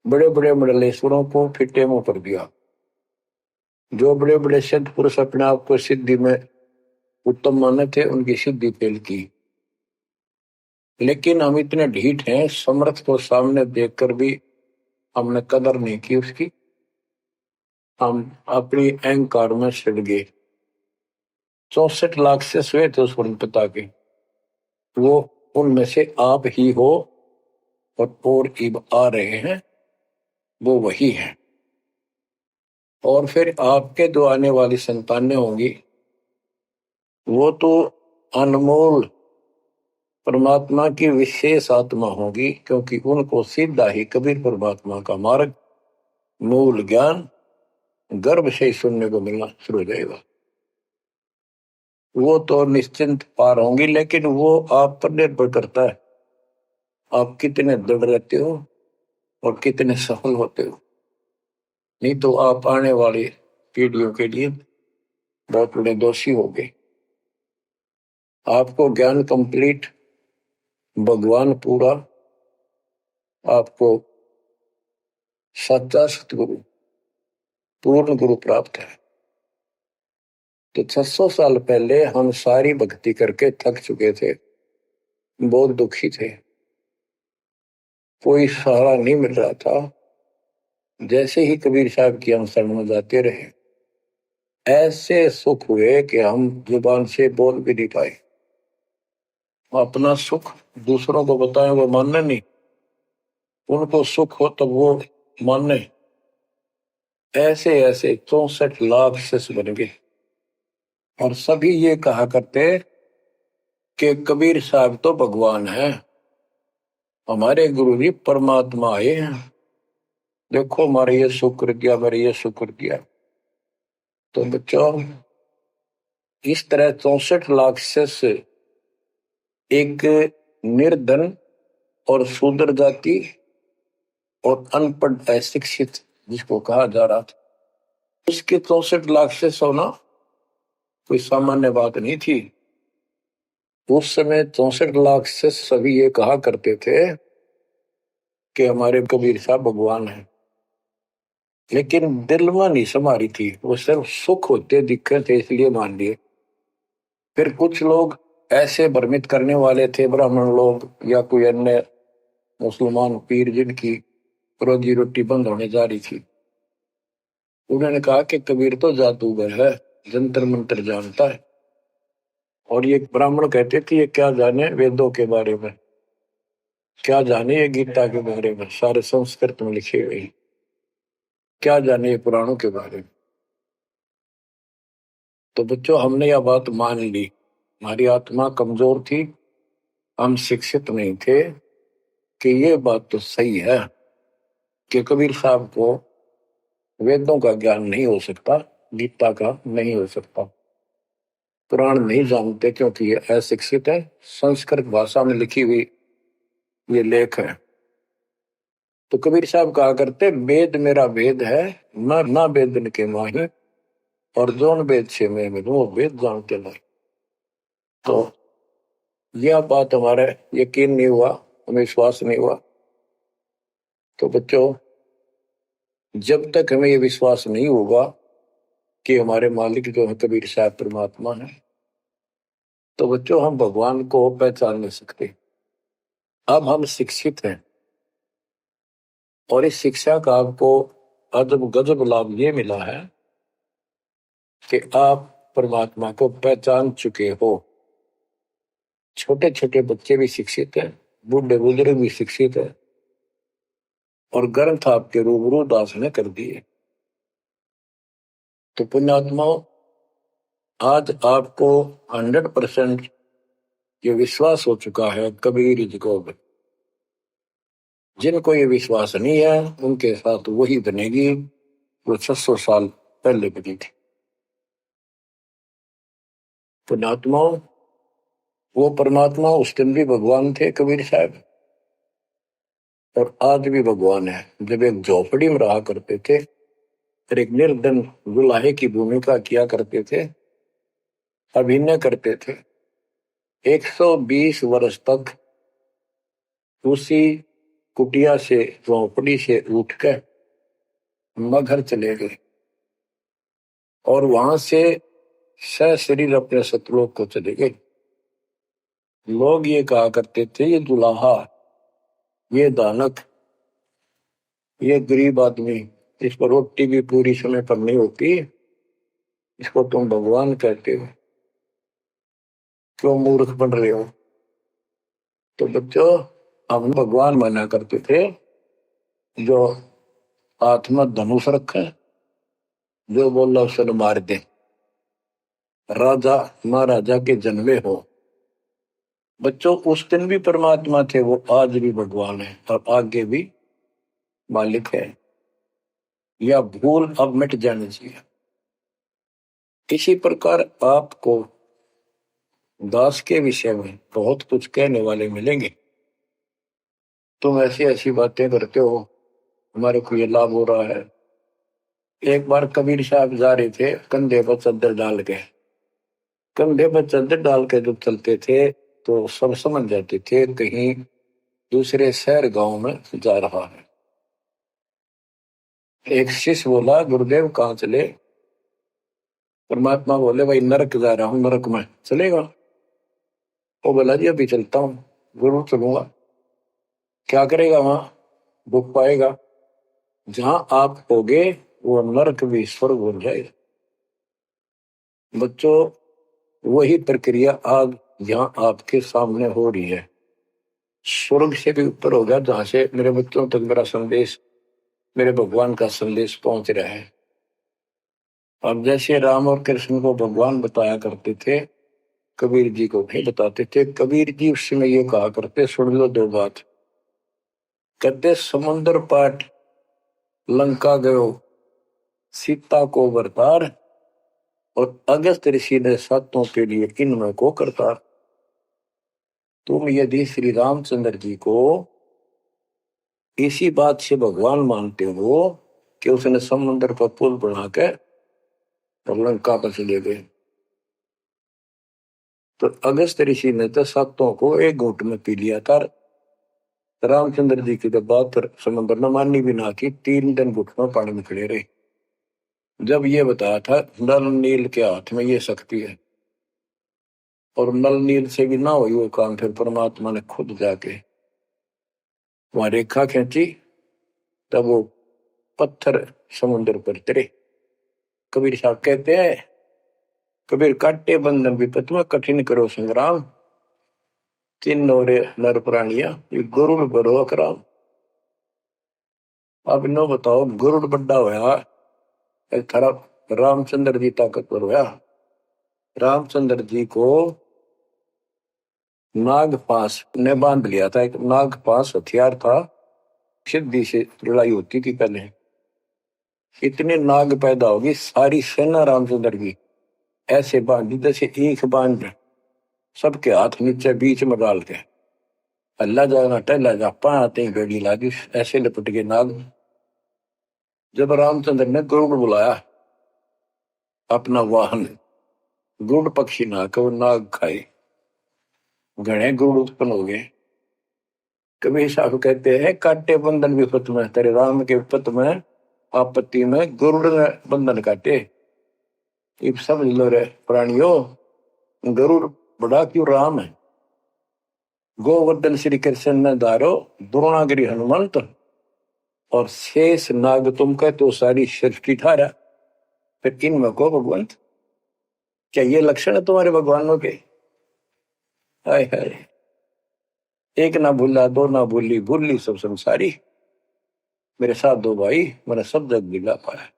बड़े बड़े मंडलेश्वरों को फिटे मुंह कर दिया। जो बड़े बड़े सिद्ध पुरुष अपने आप को सिद्धि में उत्तम माने थे, उनकी सिद्धि फेल की। लेकिन हम इतने ढीठ हैं, समर्थ को सामने देखकर भी हमने कदर नहीं की उसकी। हम अपनी अहंकार में सड़ गए। 64 लाख से स्वे थे उस पिता के, वो उनमें से आप ही हो और इब आ रहे हैं, वो वही है। और फिर आपके जो आने वाली संतानें होंगी, वो तो अनमोल परमात्मा की विशेष आत्मा होगी, क्योंकि उनको सीधा ही कबीर परमात्मा का मार्ग, मूल ज्ञान गर्भ से ही सुनने को मिलना शुरू हो जाएगा। वो तो निश्चिंत पार होंगी, लेकिन वो आप पर निर्भर करता है आप कितने दृढ़ रहते हो और कितने सफल होते हो। नहीं तो आप आने वाली पीढ़ियों के लिए बहुत बड़े दोषी होंगे। आपको ज्ञान कंप्लीट, भगवान पूरा, आपको सच्चा सतगुरु, पूर्ण गुरु प्राप्त है। तो 600 साल पहले हम सारी भक्ति करके थक चुके थे, बहुत दुखी थे, कोई सहारा नहीं मिल रहा था। जैसे ही कबीर साहब की हम शरण में जाते रहे, ऐसे सुख हुए कि हम जुबान से बोल भी नहीं पाए। अपना सुख दूसरों को बताएं वो मानने नहीं, उनको सुख हो तब वो मानने। ऐसे ऐसे 64 लाख शिष्य बन गए और सभी ये कहा करते कि कबीर साहब तो भगवान है, हमारे गुरु जी परमात्मा आए हैं, देखो हमारे ये शुक्र किया, हमारे ये शुक्र किया। तो बच्चों, इस तरह 64 लाख शिष्य एक निर्धन और शूद्र जाति और अनपढ़ अशिक्षित जिसको कहा जा रहा था, उसके 64 लाख शिष्य होना कोई सामान्य बात नहीं थी। उस समय 64 लाख शिष्य सभी ये कहा करते थे कि हमारे कबीर साहब भगवान हैं, लेकिन दिल में नहीं समारी थी, वो सिर्फ सुख होते दिखे थे इसलिए मान लिए। फिर कुछ लोग ऐसे भ्रमित करने वाले थे, ब्राह्मण लोग या कोई अन्य मुसलमान पीर जिनकी रोजी रोटी बंद होने जा रही थी, उन्होंने कहा कि कबीर तो जादूगर है, जंतर मंत्र जानता है। और ये ब्राह्मण कहते थे ये क्या जाने वेदों के बारे में, क्या जाने ये गीता के बारे में, सारे संस्कृत में लिखे हुए, क्या जाने ये पुराणों के बारे में। तो बच्चों, हमने यह बात मान ली, हमारी आत्मा कमजोर थी, हम शिक्षित नहीं थे कि ये बात तो सही है कि कबीर साहब को वेदों का ज्ञान नहीं हो सकता, गीता का नहीं हो सकता, पुराण नहीं जानते क्योंकि ये अशिक्षित है, संस्कृत भाषा में लिखी हुई ये लेख है। तो कबीर साहब कहा करते वेद मेरा वेद है, ना वेदन के माही, और जोन वेद से मैं मिलूं वो वेद जानते नहीं। तो यह बात हमारा यकीन नहीं हुआ, हमें विश्वास नहीं हुआ। तो बच्चों, जब तक हमें ये विश्वास नहीं होगा कि हमारे मालिक जो है कबीर साहब परमात्मा है, तो बच्चों हम भगवान को पहचान नहीं सकते। अब हम शिक्षित हैं और इस शिक्षा का आपको अजब गजब लाभ ये मिला है कि आप परमात्मा को पहचान चुके हो। छोटे छोटे बच्चे भी शिक्षित हैं, बूढ़े बुजुर्ग भी शिक्षित है, और ग्रंथ आपके रूबरू दास ने कर दिए। तो पुण्यात्माओं, आज आपको 100% ये विश्वास हो चुका है कबीर जी को। जिनको ये विश्वास नहीं है उनके साथ वही बनेगी जो 600 साल पहले बनी थी। पुण्यात्माओं, वो परमात्मा उस दिन भी भगवान थे कबीर साहब, और आज भी भगवान है। जब एक झोपड़ी में रहा करते थे और एक निर्धन दुल्हे की भूमिका किया करते थे, अभिनय करते थे, 120 वर्ष तक उसी कुटिया से, झोपड़ी से उठकर मगहर चले गए और वहां से सशरीर अपने सतलोक को चले गए। लोग ये कहा करते थे ये दुल्हा, ये दानक, ये गरीब आदमी, इस पर रोटी भी पूरी समय पर नहीं होती, इसको तुम भगवान कहते हो, क्यों मूर्ख बन रहे हो। तो बच्चों, हम भगवान माना करते थे जो आत्मा धनुष रखे, जो बोला उसे मार दे, राजा महाराजा के जन्मे हो। बच्चों, उस दिन भी परमात्मा थे, वो आज भी भगवान है और आगे भी मालिक है। या भूल अब मिट जानी चाहिए। इसी प्रकार आपको दास के विषय में बहुत कुछ कहने वाले मिलेंगे। तुम ऐसी ऐसी बातें करते हो, हमारे को ये लाभ हो रहा है। एक बार कबीर साहब जा रहे थे कंधे पर चादर डाल के, कंधे पर चादर डाल के जब चलते थे तो सब समझ जाते थे कहीं दूसरे शहर गांव में जा रहा है। एक शिष्य बोला, गुरुदेव कहाँ चले? परमात्मा बोले, भाई नरक जा रहा हूं, नरक में चलेगा? वो बोला, जी अभी चलता हूँ। गुरु चलूंगा। क्या करेगा वहां? भूख पाएगा। जहां आप होगे वो नरक भी स्वर्ग बन जाएगा। बच्चों, वही प्रक्रिया आज यहाँ आपके सामने हो रही है। स्वर्ग से भी ऊपर होगा, जहां से मेरे बच्चों तक मेरा संदेश, मेरे भगवान का संदेश पहुंच रहा है। अब जैसे राम और कृष्ण को भगवान बताया करते थे, कबीर जी को नहीं बताते थे। कबीर जी उस समय ये कहा करते, सुन लो दो बात। कहते, समुद्र पाट लंका गयो सीता को बरतार, और अगस्त ऋषि ने सातों के लिए इनमें को करतार। तुम यदि श्री रामचंद्र जी को इसी बात से भगवान मानते हो कि उसने समुद्र पर पुल बना के और लंका पर चले गए, तो अगस्त ऋषि ने तो सातों को एक घूंट में पी लिया था। रामचंद्र जी की तो बात समुद्र ने माननी भी ना की, 3 दिन घुटनों पानी में खड़े रहे। जब ये बताया था नल नील के हाथ में ये शक्ति है, और नल नील से भी ना हुई वो काम, फिर परमात्मा ने खुद जाके वहां रेखा खींची, तब वो पत्थर समुद्र पर तरे। कबीर साहब कहते हैं, कबीर काटे बंधन विपत में कठिन करो संग्राम, तीन नौरे नर प्राणिया ये गरुड़ बरो अकराम। अब नो बताओ, गरुड़ बड्डा होया, एक तरफ रामचंद्र जी ताकतवर होया। रामचंद्र जी को नागपाश ने बांध लिया था। एक नागपाश हथियार था, सिद्धि से लड़ाई होती थी पहले। इतने नाग पैदा होगी, सारी सेना रामचंद्र की ऐसे बांधी जैसे एक बांध, सबके हाथ नीचे बीच में डाल के अल्लाह जाना टहला जा पाते गड़ी लागी, ऐसे लपट के नाग। जब रामचंद्र ने गरुड़ बुलाया अपना वाहन, गरुड़ पक्षी ना को नाग खाए, घने गरुड़ उत्पन्न हो गए। कबीर साहब कहते हैं, काटे बंधन विपत में, तेरे राम के विपत में आपत्ति में गरुड़ ने बंधन काटे। इब समझ लो रे प्राणियों, गरुड़ बड़ा क्यों राम है। गोवर्धन श्री कृष्ण ने धारो, द्रोणागिरी हनुमंत, और शेष नाग तुम कहते तो सारी सृष्टि ठारा। फिर इनमें को भगवंत, क्या ये लक्षण है तुम्हारे भगवानों के? हाय हाय, एक ना भूला दो ना भूली, भूली सब संसारी, मेरे साथ दो भाई मैंने सब जग दिला पाया।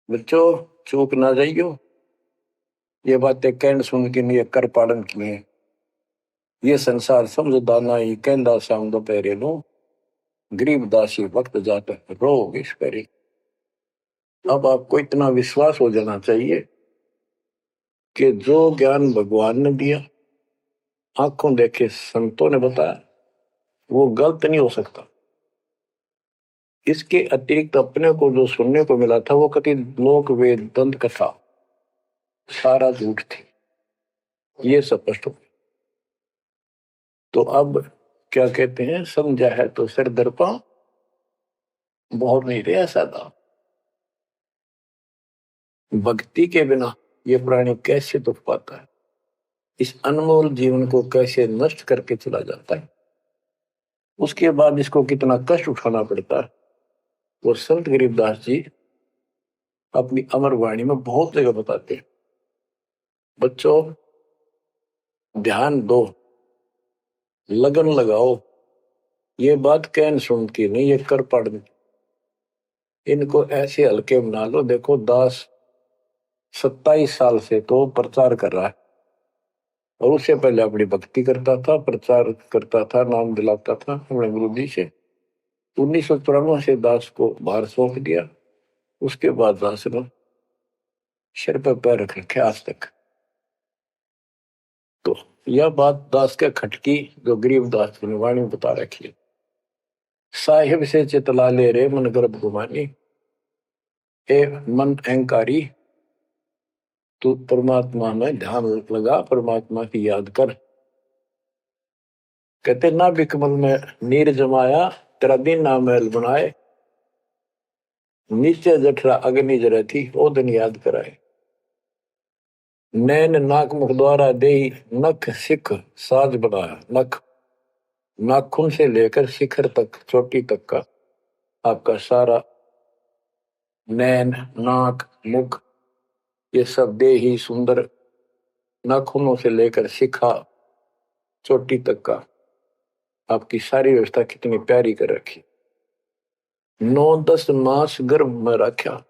बच्चों, चूक ना जाइयो, ये बातें कहन सुन के नहीं कर पालन किए। ये संसार समझदा नहीं, कहंदा शाम दोपहरे नो, गरीब दासी वक्त जाता रोग इस परे। अब आपको इतना विश्वास हो जाना चाहिए कि जो ज्ञान भगवान ने दिया, आंखों देखे संतों ने बताया, वो गलत नहीं हो सकता। इसके अतिरिक्त अपने को जो सुनने को मिला था वो कति लोक वेद दंत कथा सारा झूठ थी, ये स्पष्ट हो। तो अब क्या कहते हैं, समझा है तो सिर दर्पा, बहुत नहीं रहा सादा। भक्ति के बिना ये प्राणी कैसे दुख पाता है, इस अनमोल जीवन को कैसे नष्ट करके चला जाता है, उसके बाद इसको कितना कष्ट उठाना पड़ता है, वो संत गरीबदास जी अपनी अमर वाणी में बहुत जगह बताते हैं। बच्चों, ध्यान दो, लगन लगाओ, ये बात कहन सुन की नहीं, ये कर पढ़। इनको ऐसे हल्के बना लो। देखो, दास 27 साल से तो प्रचार कर रहा है, और उससे पहले अपनी भक्ति करता था, प्रचार करता था, नाम दिलाता था अपने गुरु जी से। 1994 से दास को भार सौंप दिया, उसके बाद दास ने सिर पर पैर रख रखे आज तक। तो यह बात दास के खटकी जो गरीब दास की वाणी बता रखी है। साहिब से चितला ले रे मन गर्भ गुमानी, ए मन अहंकारी तू परमात्मा में ध्यान लगा, परमात्मा की याद कर। कहते ना बिकमल में नीर जमाया, तेरा दिन ना महल बनाए, नीचे जठरा अग्नि जरे थी ओ दिन याद कराए। नैन नाक मुख द्वारा दे नख सिख साज बनाया, नख नाखून से लेकर शिखर तक चोटी तक का आपका सारा नैन नाक मुख ये सब दे ही सुंदर, नाखूनों से लेकर शिखा चोटी तक का आपकी सारी व्यवस्था कितनी प्यारी कर रखी। 9-10 मास गर्भ में रखा,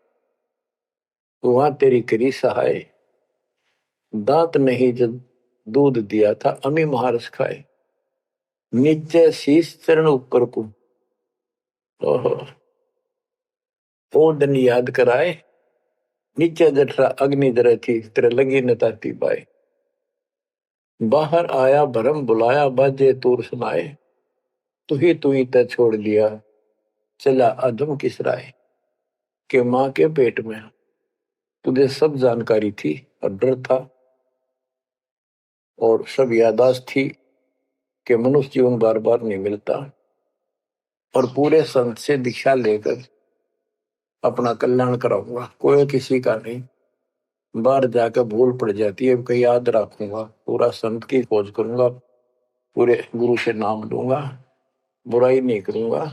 वहां तेरी करी सहाय, दांत नहीं जब दूध दिया था अमी महारस खाए, नीचे शीश चरण ऊपर को ओहो ओ दिन याद कराए, नीचे जठरा अग्नि जरे थी तेरे लगी न ताती बाई। बाहर आया भरम बुलाया बाजे तूर सुनाए, तू ही तय छोड़ दिया चला अधम किस राय। के माँ के पेट में तुझे सब जानकारी थी और डर था और सब यादाश्त थी कि मनुष्य जीवन बार बार नहीं मिलता, और पूरे संत से दीक्षा लेकर अपना कल्याण कराऊंगा, कोई किसी का नहीं। बाहर जाकर भूल पड़ जाती है, कहीं याद रखूंगा, पूरा संत की खोज करूंगा, पूरे गुरु से नाम लूंगा, बुराई नहीं करूंगा,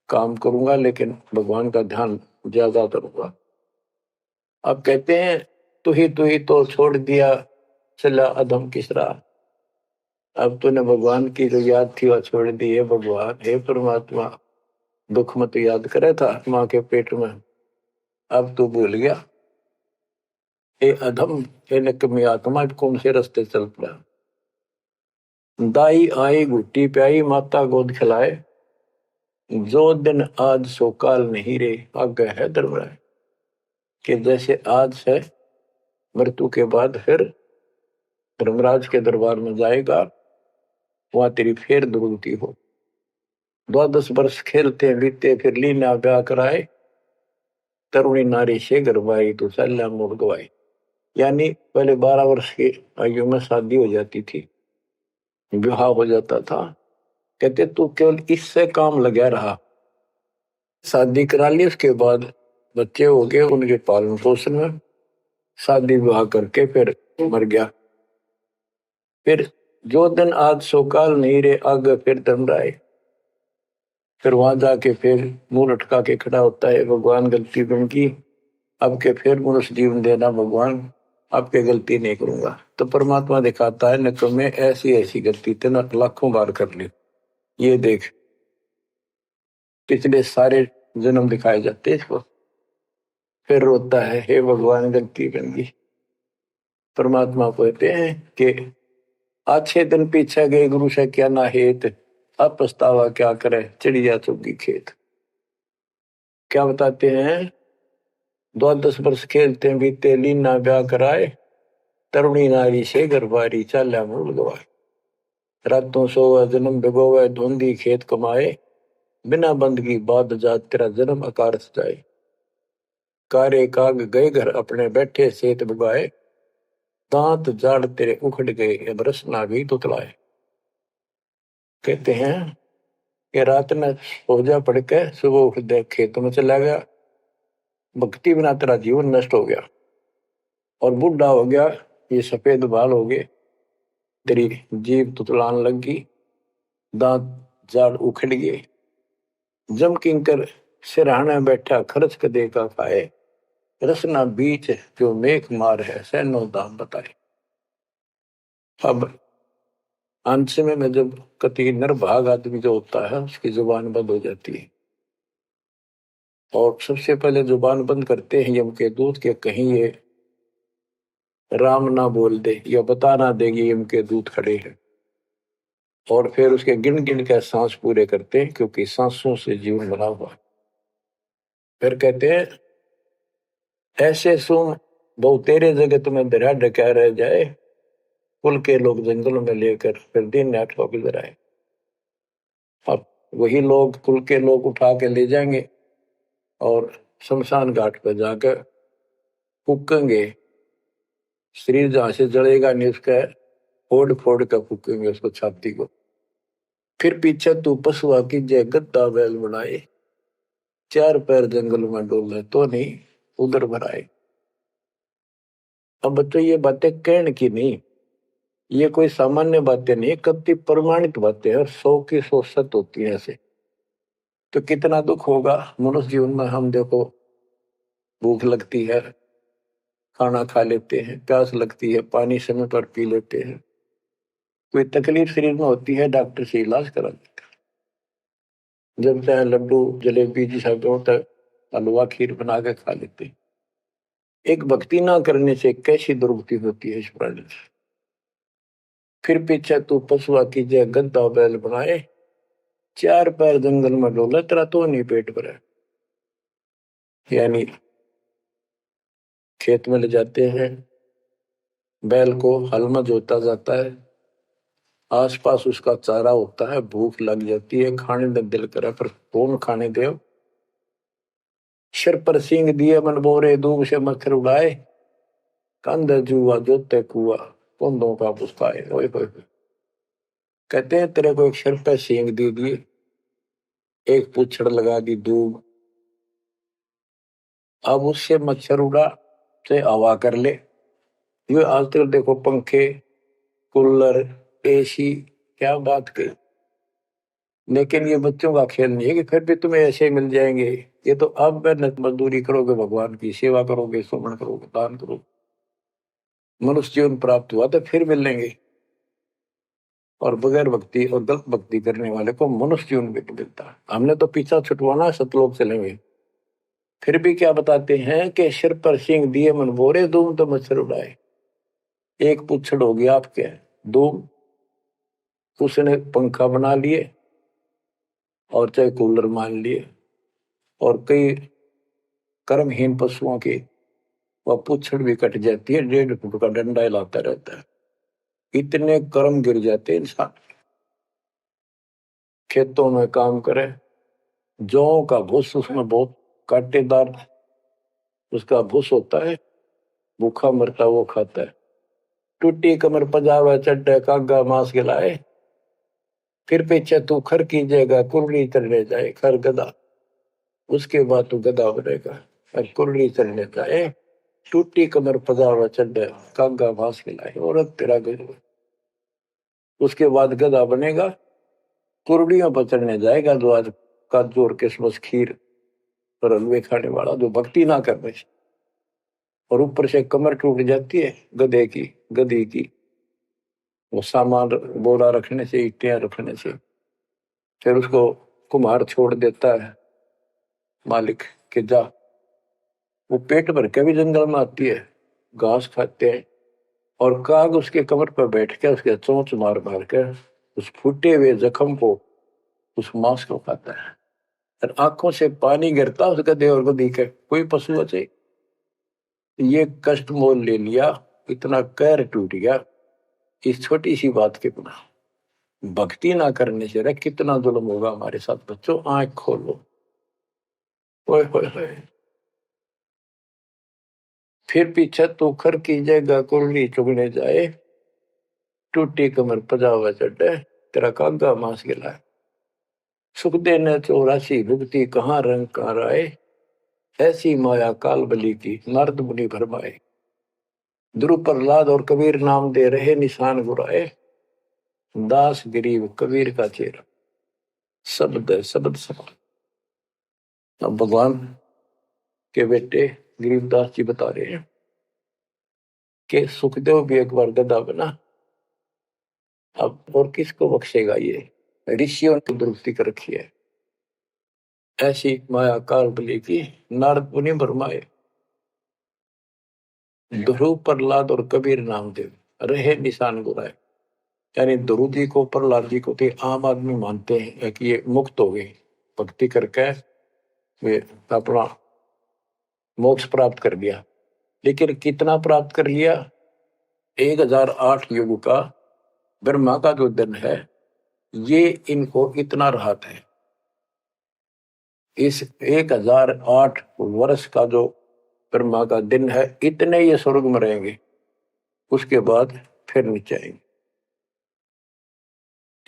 काम करूंगा लेकिन भगवान का ध्यान ज्यादा करूंगा। अब कहते हैं तू ही तो छोड़ दिया चला अधम किस राह। अब तूने भगवान की जो याद थी वह छोड़ दी है। भगवान हे परमात्मा, दुख मत याद करे था माँ के पेट में, अब तू भूल गया। ए अधम हे निकम्मी आत्मा, कौन से रास्ते चल पड़ा। दाई आई घुट्टी प्याई माता गोद खिलाए, जो दिन आज सो काल नहीं रे आगे है दरबार। कि जैसे आज है मृत्यु के बाद फिर धर्मराज के दरबार में जाएगा, वहां तेरी फेर दुर्गति हो। 12 वर्ष खेलते बीते फिर लीना ब्याह कराए, तरुणी नारी से गरबाई तो सल्ला मोड़ गवाई। यानी पहले 12 वर्ष की आयु में शादी हो जाती थी, विवाह हो जाता था। कहते तू केवल इससे काम लगा रहा, शादी करा ली, उसके बाद बच्चे हो गए, उनके पालन पोषण में शादी विवाह करके फिर मर गया। फिर जो दिन आज सोकाल नहीं रे आगे फिर धर्मराय। फिर वहां जाके फिर मुंह लटका के खड़ा होता है, भगवान गलती उनकी, अब के फिर मनुष्य जीवन देना भगवान, आपके गलती नहीं करूंगा। तो परमात्मा दिखाता है न मैं ऐसी ऐसी गलती तेना लाखों बार कर ली, ये देख पिछले सारे जन्म दिखाए जाते इसको। फिर रोता है हे भगवान गलती बन गई। परमात्मा कहते हैं कि अच्छे दिन पीछे गए गुरु से क्या ना हेत, अब पछतावा क्या करे चिड़िया चुगी खेत। क्या बताते हैं 12 वर्ष खेलते बीते लीना ब्याह कराए, तरुणी नारी से गरबारी चाल्या मूल गवाए। रातों सोवे जन्म भिगोवे धुंधी खेत कमाए, बिना बंदगी बाद जात तेरा जन्म आकार सजाए। कारे काग गए घर अपने बैठे सेत बुगाए, दांत जाड़ तेरे उखड़ गए बरस ना भी तुतलाए। कहते हैं कि रात में सो जा पड़ के सुबह उठ दे खेत में चला गया, भक्ति बिना तेरा जीवन नष्ट हो गया और बूढ़ा हो गया, ये सफेद बाल हो गए, तेरी जीभ तुतलान लगी, दांत जाड़ उखड़ गए। जम किंकर सिरहाना बैठा खर्च कदे का खाए, रसना बीच जो मेघ मार है सैनो दाम बताए। अब अंत में जब कति नरभाग आदमी जो होता है उसकी जुबान बंद हो जाती है, और सबसे पहले जुबान बंद करते हैं यम के दूत के कहीं ये राम ना बोल दे या बता ना देगी यम के दूत खड़े हैं, और फिर उसके गिन गिन के सांस पूरे करते हैं क्योंकि सांसों से जीवन बना हुआ है। फिर कहते हैं ऐसे सुन बहु तेरे जगह तुम्हें दरिया ढका रह जाए, कुल के लोग जंगलों में लेकर फिर दिन रात को गुजर आए। अब वही लोग कुल के लोग उठा के ले जाएंगे और शमशान घाट पर जाकर फूकेंगे। शरीर जहां से जलेगा नहीं उसका फोड़ फोड़ कर फूकेंगे उसको, छाती को। फिर पीछे तू पशुआ की जय गद्दा बैल बनाए, चार पैर जंगल में डोले तो नहीं उधर भराए। अब बच्चों ये बातें कहने की नहीं, ये कोई सामान्य बातें नहीं, कति प्रमाणित बातें हैं और 100 की 100 सत्य होती है ऐसे। तो कितना दुख होगा मनुष्य जीवन में। हम देखो भूख लगती है खाना खा लेते हैं, प्यास लगती है पानी समय पर पी लेते हैं, कोई तकलीफ शरीर में होती है डॉक्टर से इलाज करा लेते हैं, जब चाहे लड्डू जलेबी जिस तक हलवा खीर बना के खा लेते हैं। एक भक्ति ना करने से कैसी दुर्गति होती है इस प्राणी से। फिर पीछे तू पशुआ की जय गद्दा बैल बनाए, चार पैर जंगल में डोले तेरा तो नहीं पेट भरे। यानी खेत में ले जाते हैं, बैल को हल में जोता जाता है, आसपास उसका चारा होता है, भूख लग जाती है, खाने में दिल करे पर कौन खाने दे। सिर पर सींग दिए मन बोरे दूब से मच्छर उड़ाए, कंधे जुआ जोते कुआ कुंदों का पुस्ताए। ओए होए कहते हैं तेरे को एक सिर पर सींग दे दिए, एक पूछड़ लगा दी दूब, अब उससे मच्छर उड़ा से हवा कर ले। ये आजकल देखो पंखे कूलर एसी, क्या बात कही। लेकिन ये बच्चों का खेल नहीं है कि फिर भी तुम्हें ऐसे मिल जाएंगे। ये तो अब मेहनत मजदूरी करोगे, भगवान की सेवा करोगे, सुमन करोगे, दान करोगे, मनुष्य जीवन प्राप्त हुआ तो फिर मिलेंगे। और बगैर भक्ति और गलत भक्ति करने वाले को मनुष्य जीवन भी नहीं मिलता। हमने तो पीछा छुटवाना, सतलोक चलेंगे। फिर भी क्या बताते हैं कि सिर पर सींग दिए मन बोरे दूम तो मच्छर उड़ाए। एक पुच्छड़ हो गया आपके दूम, उसने पंखा बना लिए और चाहे कूलर मान लिए, और कई कर्महीन पशुओं की वह पुच्छड़ भी कट जाती है, 1.5 फुट का डंडा हिलाता रहता है। इतने कर्म गिर जाते इंसान। खेतों में काम करे, जौ का भूस उसमें बहुत कांटेदार उसका भूस होता है, भूखा मरता वो खाता है। टूटी कमर पजावा चड्डे कागा मांस खिलाए, फिर पीछे तू खर कीजिएगा कुर्री चढ़ने जाए। खर गधा, उसके बाद तू गधा बनेगा और कुर्री चढ़ने जाए। टूटी कमर पजावा चड्डे कागा मांस खिलाए, औरत तेरा गधा। उसके बाद गधा बनेगा, कुर्डियों पर चढ़ने जाएगा, जो आज काजू और किशमिश खीर और हलवे खाने वाला, जो भक्ति ना करने से। और ऊपर से कमर टूट जाती है गधे की गधी की, वो सामान बोरा रखने से, ईटियां रखने से। फिर उसको कुम्हार छोड़ देता है मालिक के जा। वो पेट भर के भी जंगल में आती है, घास खाते हैं, और काग उसके कमर पर बैठ के उसके चोंच मार मार के उस फूटे हुए जख्म को, उस मांस को खाता है। और आंखों से पानी गिरता उस गधे और गधी के। कोई पशु बचे, ये कष्ट मोल ले लिया, इतना कहर टूट गया इस छोटी सी बात के बिना। भक्ति ना करने से कितना जुल्म होगा हमारे साथ। बच्चों आंख खोलो। ओए होए होए। फिर पीछे तो खर कीजिएगा कुर्ली चुगने जाए, टूटी कमर पजावा चढ़े तेरा कागा मांस गिलाए। सुख देने 84 भुगती कहाँ रंग कहाँ राय, ऐसी माया काल बली की नारद मुनि भरमाए। ध्रुव प्रहलाद और कबीर नाम दे रहे निशान गुराए, दास गरीब कबीर का चेहरा शब्द है शब्द समान। अब भगवान के बेटे गरीबदास जी बता रहे हैं कि सुखदेव भी एक बार गधा बना, अब और किसको बख्शेगा। ये ऋषियों ने दुरुक्ति कर रखी है, ऐसी माया काल बली की नारद मुनि भरमाए। ध्रुव प्रहलाद और कबीर नामदेव रहे निशान गुराए। यानी ध्रुव जी को प्रहलाद जी को तो आम आदमी मानते हैं कि ये मुक्त हो गए, भक्ति करके वे अपना मोक्ष प्राप्त कर लिया। लेकिन कितना प्राप्त कर लिया? 1008 युग का ब्रह्मा का जो दिन है, ये इनको इतना राहत है। इस 1008 वर्ष का जो ब्रह्मा का दिन है, इतने ये स्वर्ग में रहेंगे, उसके बाद फिर नीचे आएंगे।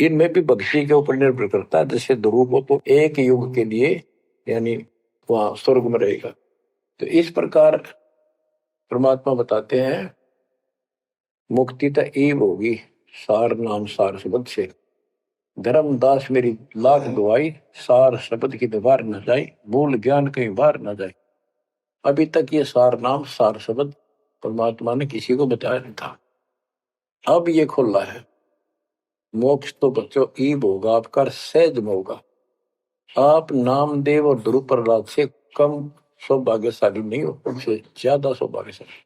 इनमें भी भक्ति के ऊपर निर्भर करता है। जैसे ध्रुव को तो एक युग के लिए यानी वहां स्वर्ग में रहेगा। तो इस प्रकार परमात्मा बताते हैं मुक्ति तो ईव होगी सार नाम सार शब्द से। धर्मदास मेरी लाख दुआई, सार शब्द की दीवार न जाए, मूल ज्ञान कहीं बाहर न जाए। अभी तक ये सार नाम सार शब्द परमात्मा ने किसी को बताया नहीं था, अब ये खुला है। मोक्ष तो बच्चों ईब होगा आपका, सहज में होगा। आप नामदेव और ध्रुव प्रहलाद से कम सौभाग्यशाली नहीं हो, उनसे ज्यादा सौभाग्यशाली,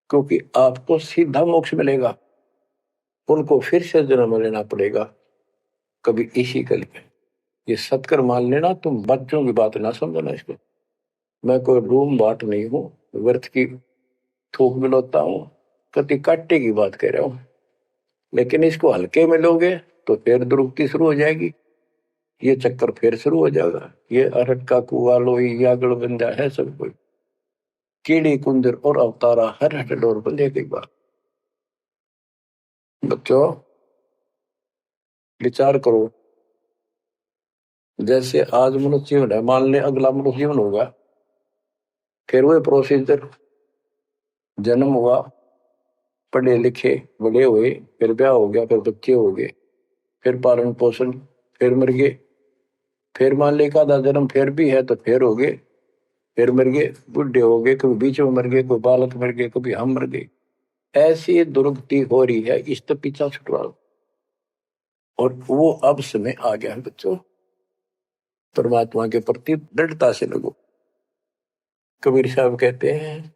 क्योंकि आपको सीधा मोक्ष मिलेगा। उनको फिर से जन्म लेना पड़ेगा कभी इसी कल में। ये सत्कर मान लेना, तुम बच्चों की बात ना समझना इसको। मैं कोई रूम बाट नहीं हूं, व्यर्थ की थूक मिलोता हूं, कति काटे की बात कह रहा हूं। लेकिन इसको हल्के में लोगे तो फिर दुरुक्ति शुरू हो जाएगी, ये चक्कर फिर शुरू हो जाएगा। ये अरट का कुआ लोई यागड़ बंदा है सब कोई, कीड़ी कुंदर और अवतारा हर हट डोर बंदे की बात। बच्चों विचार करो, जैसे आज मनुष्य जीवन है, मान ले अगला मनुष्य जीवन होगा, फिर वही प्रोसीजर, जन्म हुआ, पढ़े लिखे बड़े हुए, फिर ब्याह हो गया, फिर बच्चे हो गए, फिर पालन पोषण, फिर मर गए, फिर मान ले का जन्म फिर भी है तो फिर हो गए, फिर मर गए, बुढ़े हो गए, कभी बीच में मर गए, कोई बालक मर गए, कभी हम मर गए। ऐसी दुर्गति हो रही है, इस तो पीछा छुटवाओ। और वो अब समय आ गया है बच्चों, परमात्मा के प्रति दृढ़ता से लगो। कबीर साहब कहते हैं,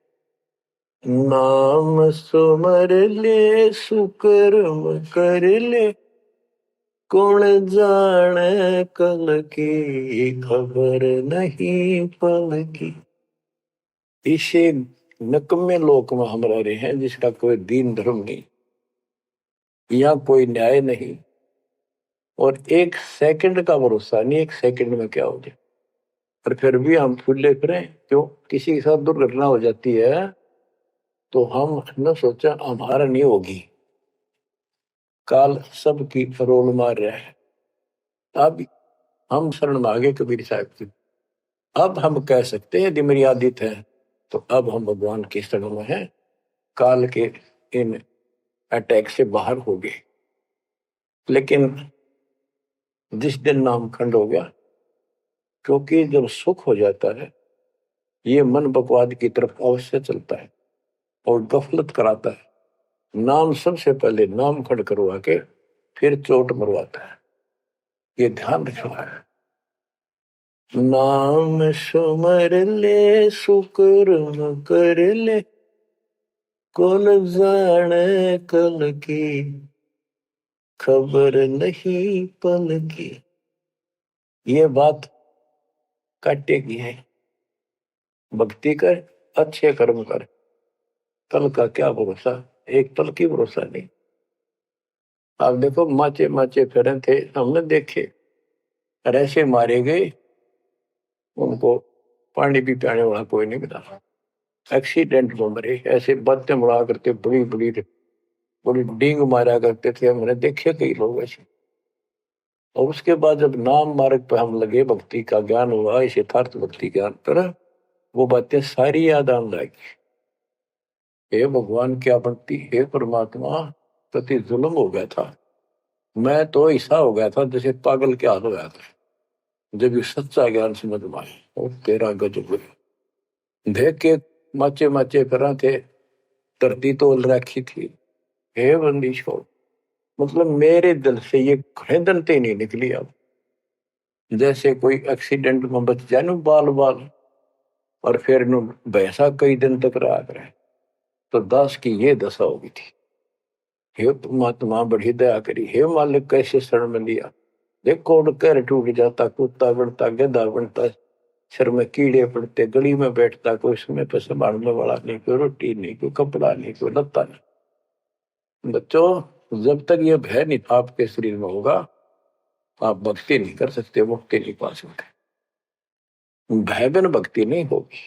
नाम सुमर ले सुकर्म कर ले, कौन जाने कल की खबर नहीं पल की। इसे नकम्मे लोक में हम रह रहे हैं, जिसका कोई दीन धर्म नहीं, यहाँ कोई न्याय नहीं, और एक सेकंड का भरोसा नहीं, एक सेकंड में क्या हो जाए। और फिर भी हम फूले फिरें, क्यों? किसी के साथ दुर्घटना हो जाती है तो हम न सोचा हमारा नहीं होगी, काल सबकी रोल मार रहा है। अब हम शरण मांगे कबीर साहब की, अब हम कह सकते हैं यदि मेरी आदित है तो अब हम भगवान की शरण में हैं, काल के इन अटैक से बाहर हो गए। लेकिन जिस दिन नाम खंड हो गया, क्योंकि जब सुख हो जाता है ये मन बकवाद की तरफ अवश्य चलता है और गफलत कराता है। नाम सबसे पहले नाम खंड करवा के फिर चोट मरवाता है, ये ध्यान रखना है। नाम सुमर ले सुकर्म कर ले, कौन जाने कल की खबर नहीं पल की। ये बात काटेगी है, भक्ति कर, अच्छे कर्म कर, कल का क्या भरोसा, एक पल की भरोसा नहीं। आप देखो माचे माचे फिरे थे, हमने देखे, और ऐसे मारे गए, उनको पानी भी पियाने वाला कोई नहीं मिला, एक्सीडेंट में मरे। ऐसे बातें मुड़ा करते, बड़ी बड़ी बड़ी डींग मारा करते थे, हमने देखे कई लोग ऐसे। और उसके बाद जब नाम मार्ग पे हम लगे, भक्ति का ज्ञान हुआ, इस यथार्थ भक्ति ज्ञान पर, वो बातें सारी याद आने लगी। हे भगवान क्या बनती, हे परमात्मा, प्रति जुल्म हो गया था। मैं तो ऐसा हो गया था जैसे पागल के हाल हो गया था, जब ये सच्चा ज्ञान समझ में आए। और तेरा गजब देख के माचे माचे करा थे, धरती तोल रखी थी। हे बंदिश हो, मतलब मेरे दिल से ये खरीदनते नहीं निकली। अब जैसे कोई एक्सीडेंट में बच जाए न बाल बाल, और फिर नु भैंसा कई दिन तक रहा करे, तो दास की ये दशा होगी थी। हे परमात्मा बड़ी दया करी, हे मालिक कैसे शरण में लिया। देखो कर टूट जाता, कुत्ता बनता, गधा बनता, सिर में कीड़े पड़ते, गली में बैठता, कोई समय पर संभालने वाला नहीं, कोई रोटी नहीं, कोई कपड़ा नहीं, कोई लत्ता नहीं। बच्चों, जब तक ये भय नहीं आपके शरीर में होगा, आप भक्ति नहीं कर सकते, मुक्ति नहीं पा सकते। भय बिन भक्ति नहीं होगी।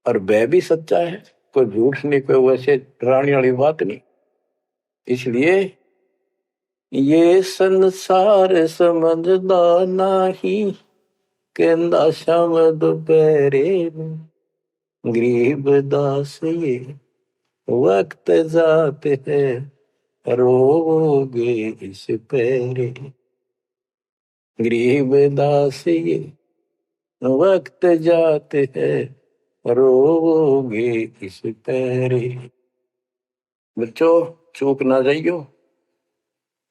और भय भी सच्चा है, कोई झूठ नहीं, कोई वैसे डराने वाली बात नहीं। इसलिए ये संसार समझदा नहीं, कहंदा शाम दोपहरे गरीब दास ये वक्त जाते है, रोगे इस पैरे। गरीब दास ये वक्त जाते हैं, रोगे इस पैरे। बच्चों, चूक ना जाइयो,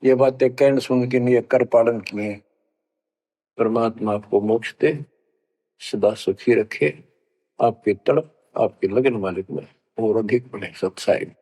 ये बातें कहन सुन के नहीं, कर पालन किए। परमात्मा आपको मोक्ष दे, सदा सुखी रखे, आपकी तड़प, आपके लगन मालिक में और अधिक बने सत्साई।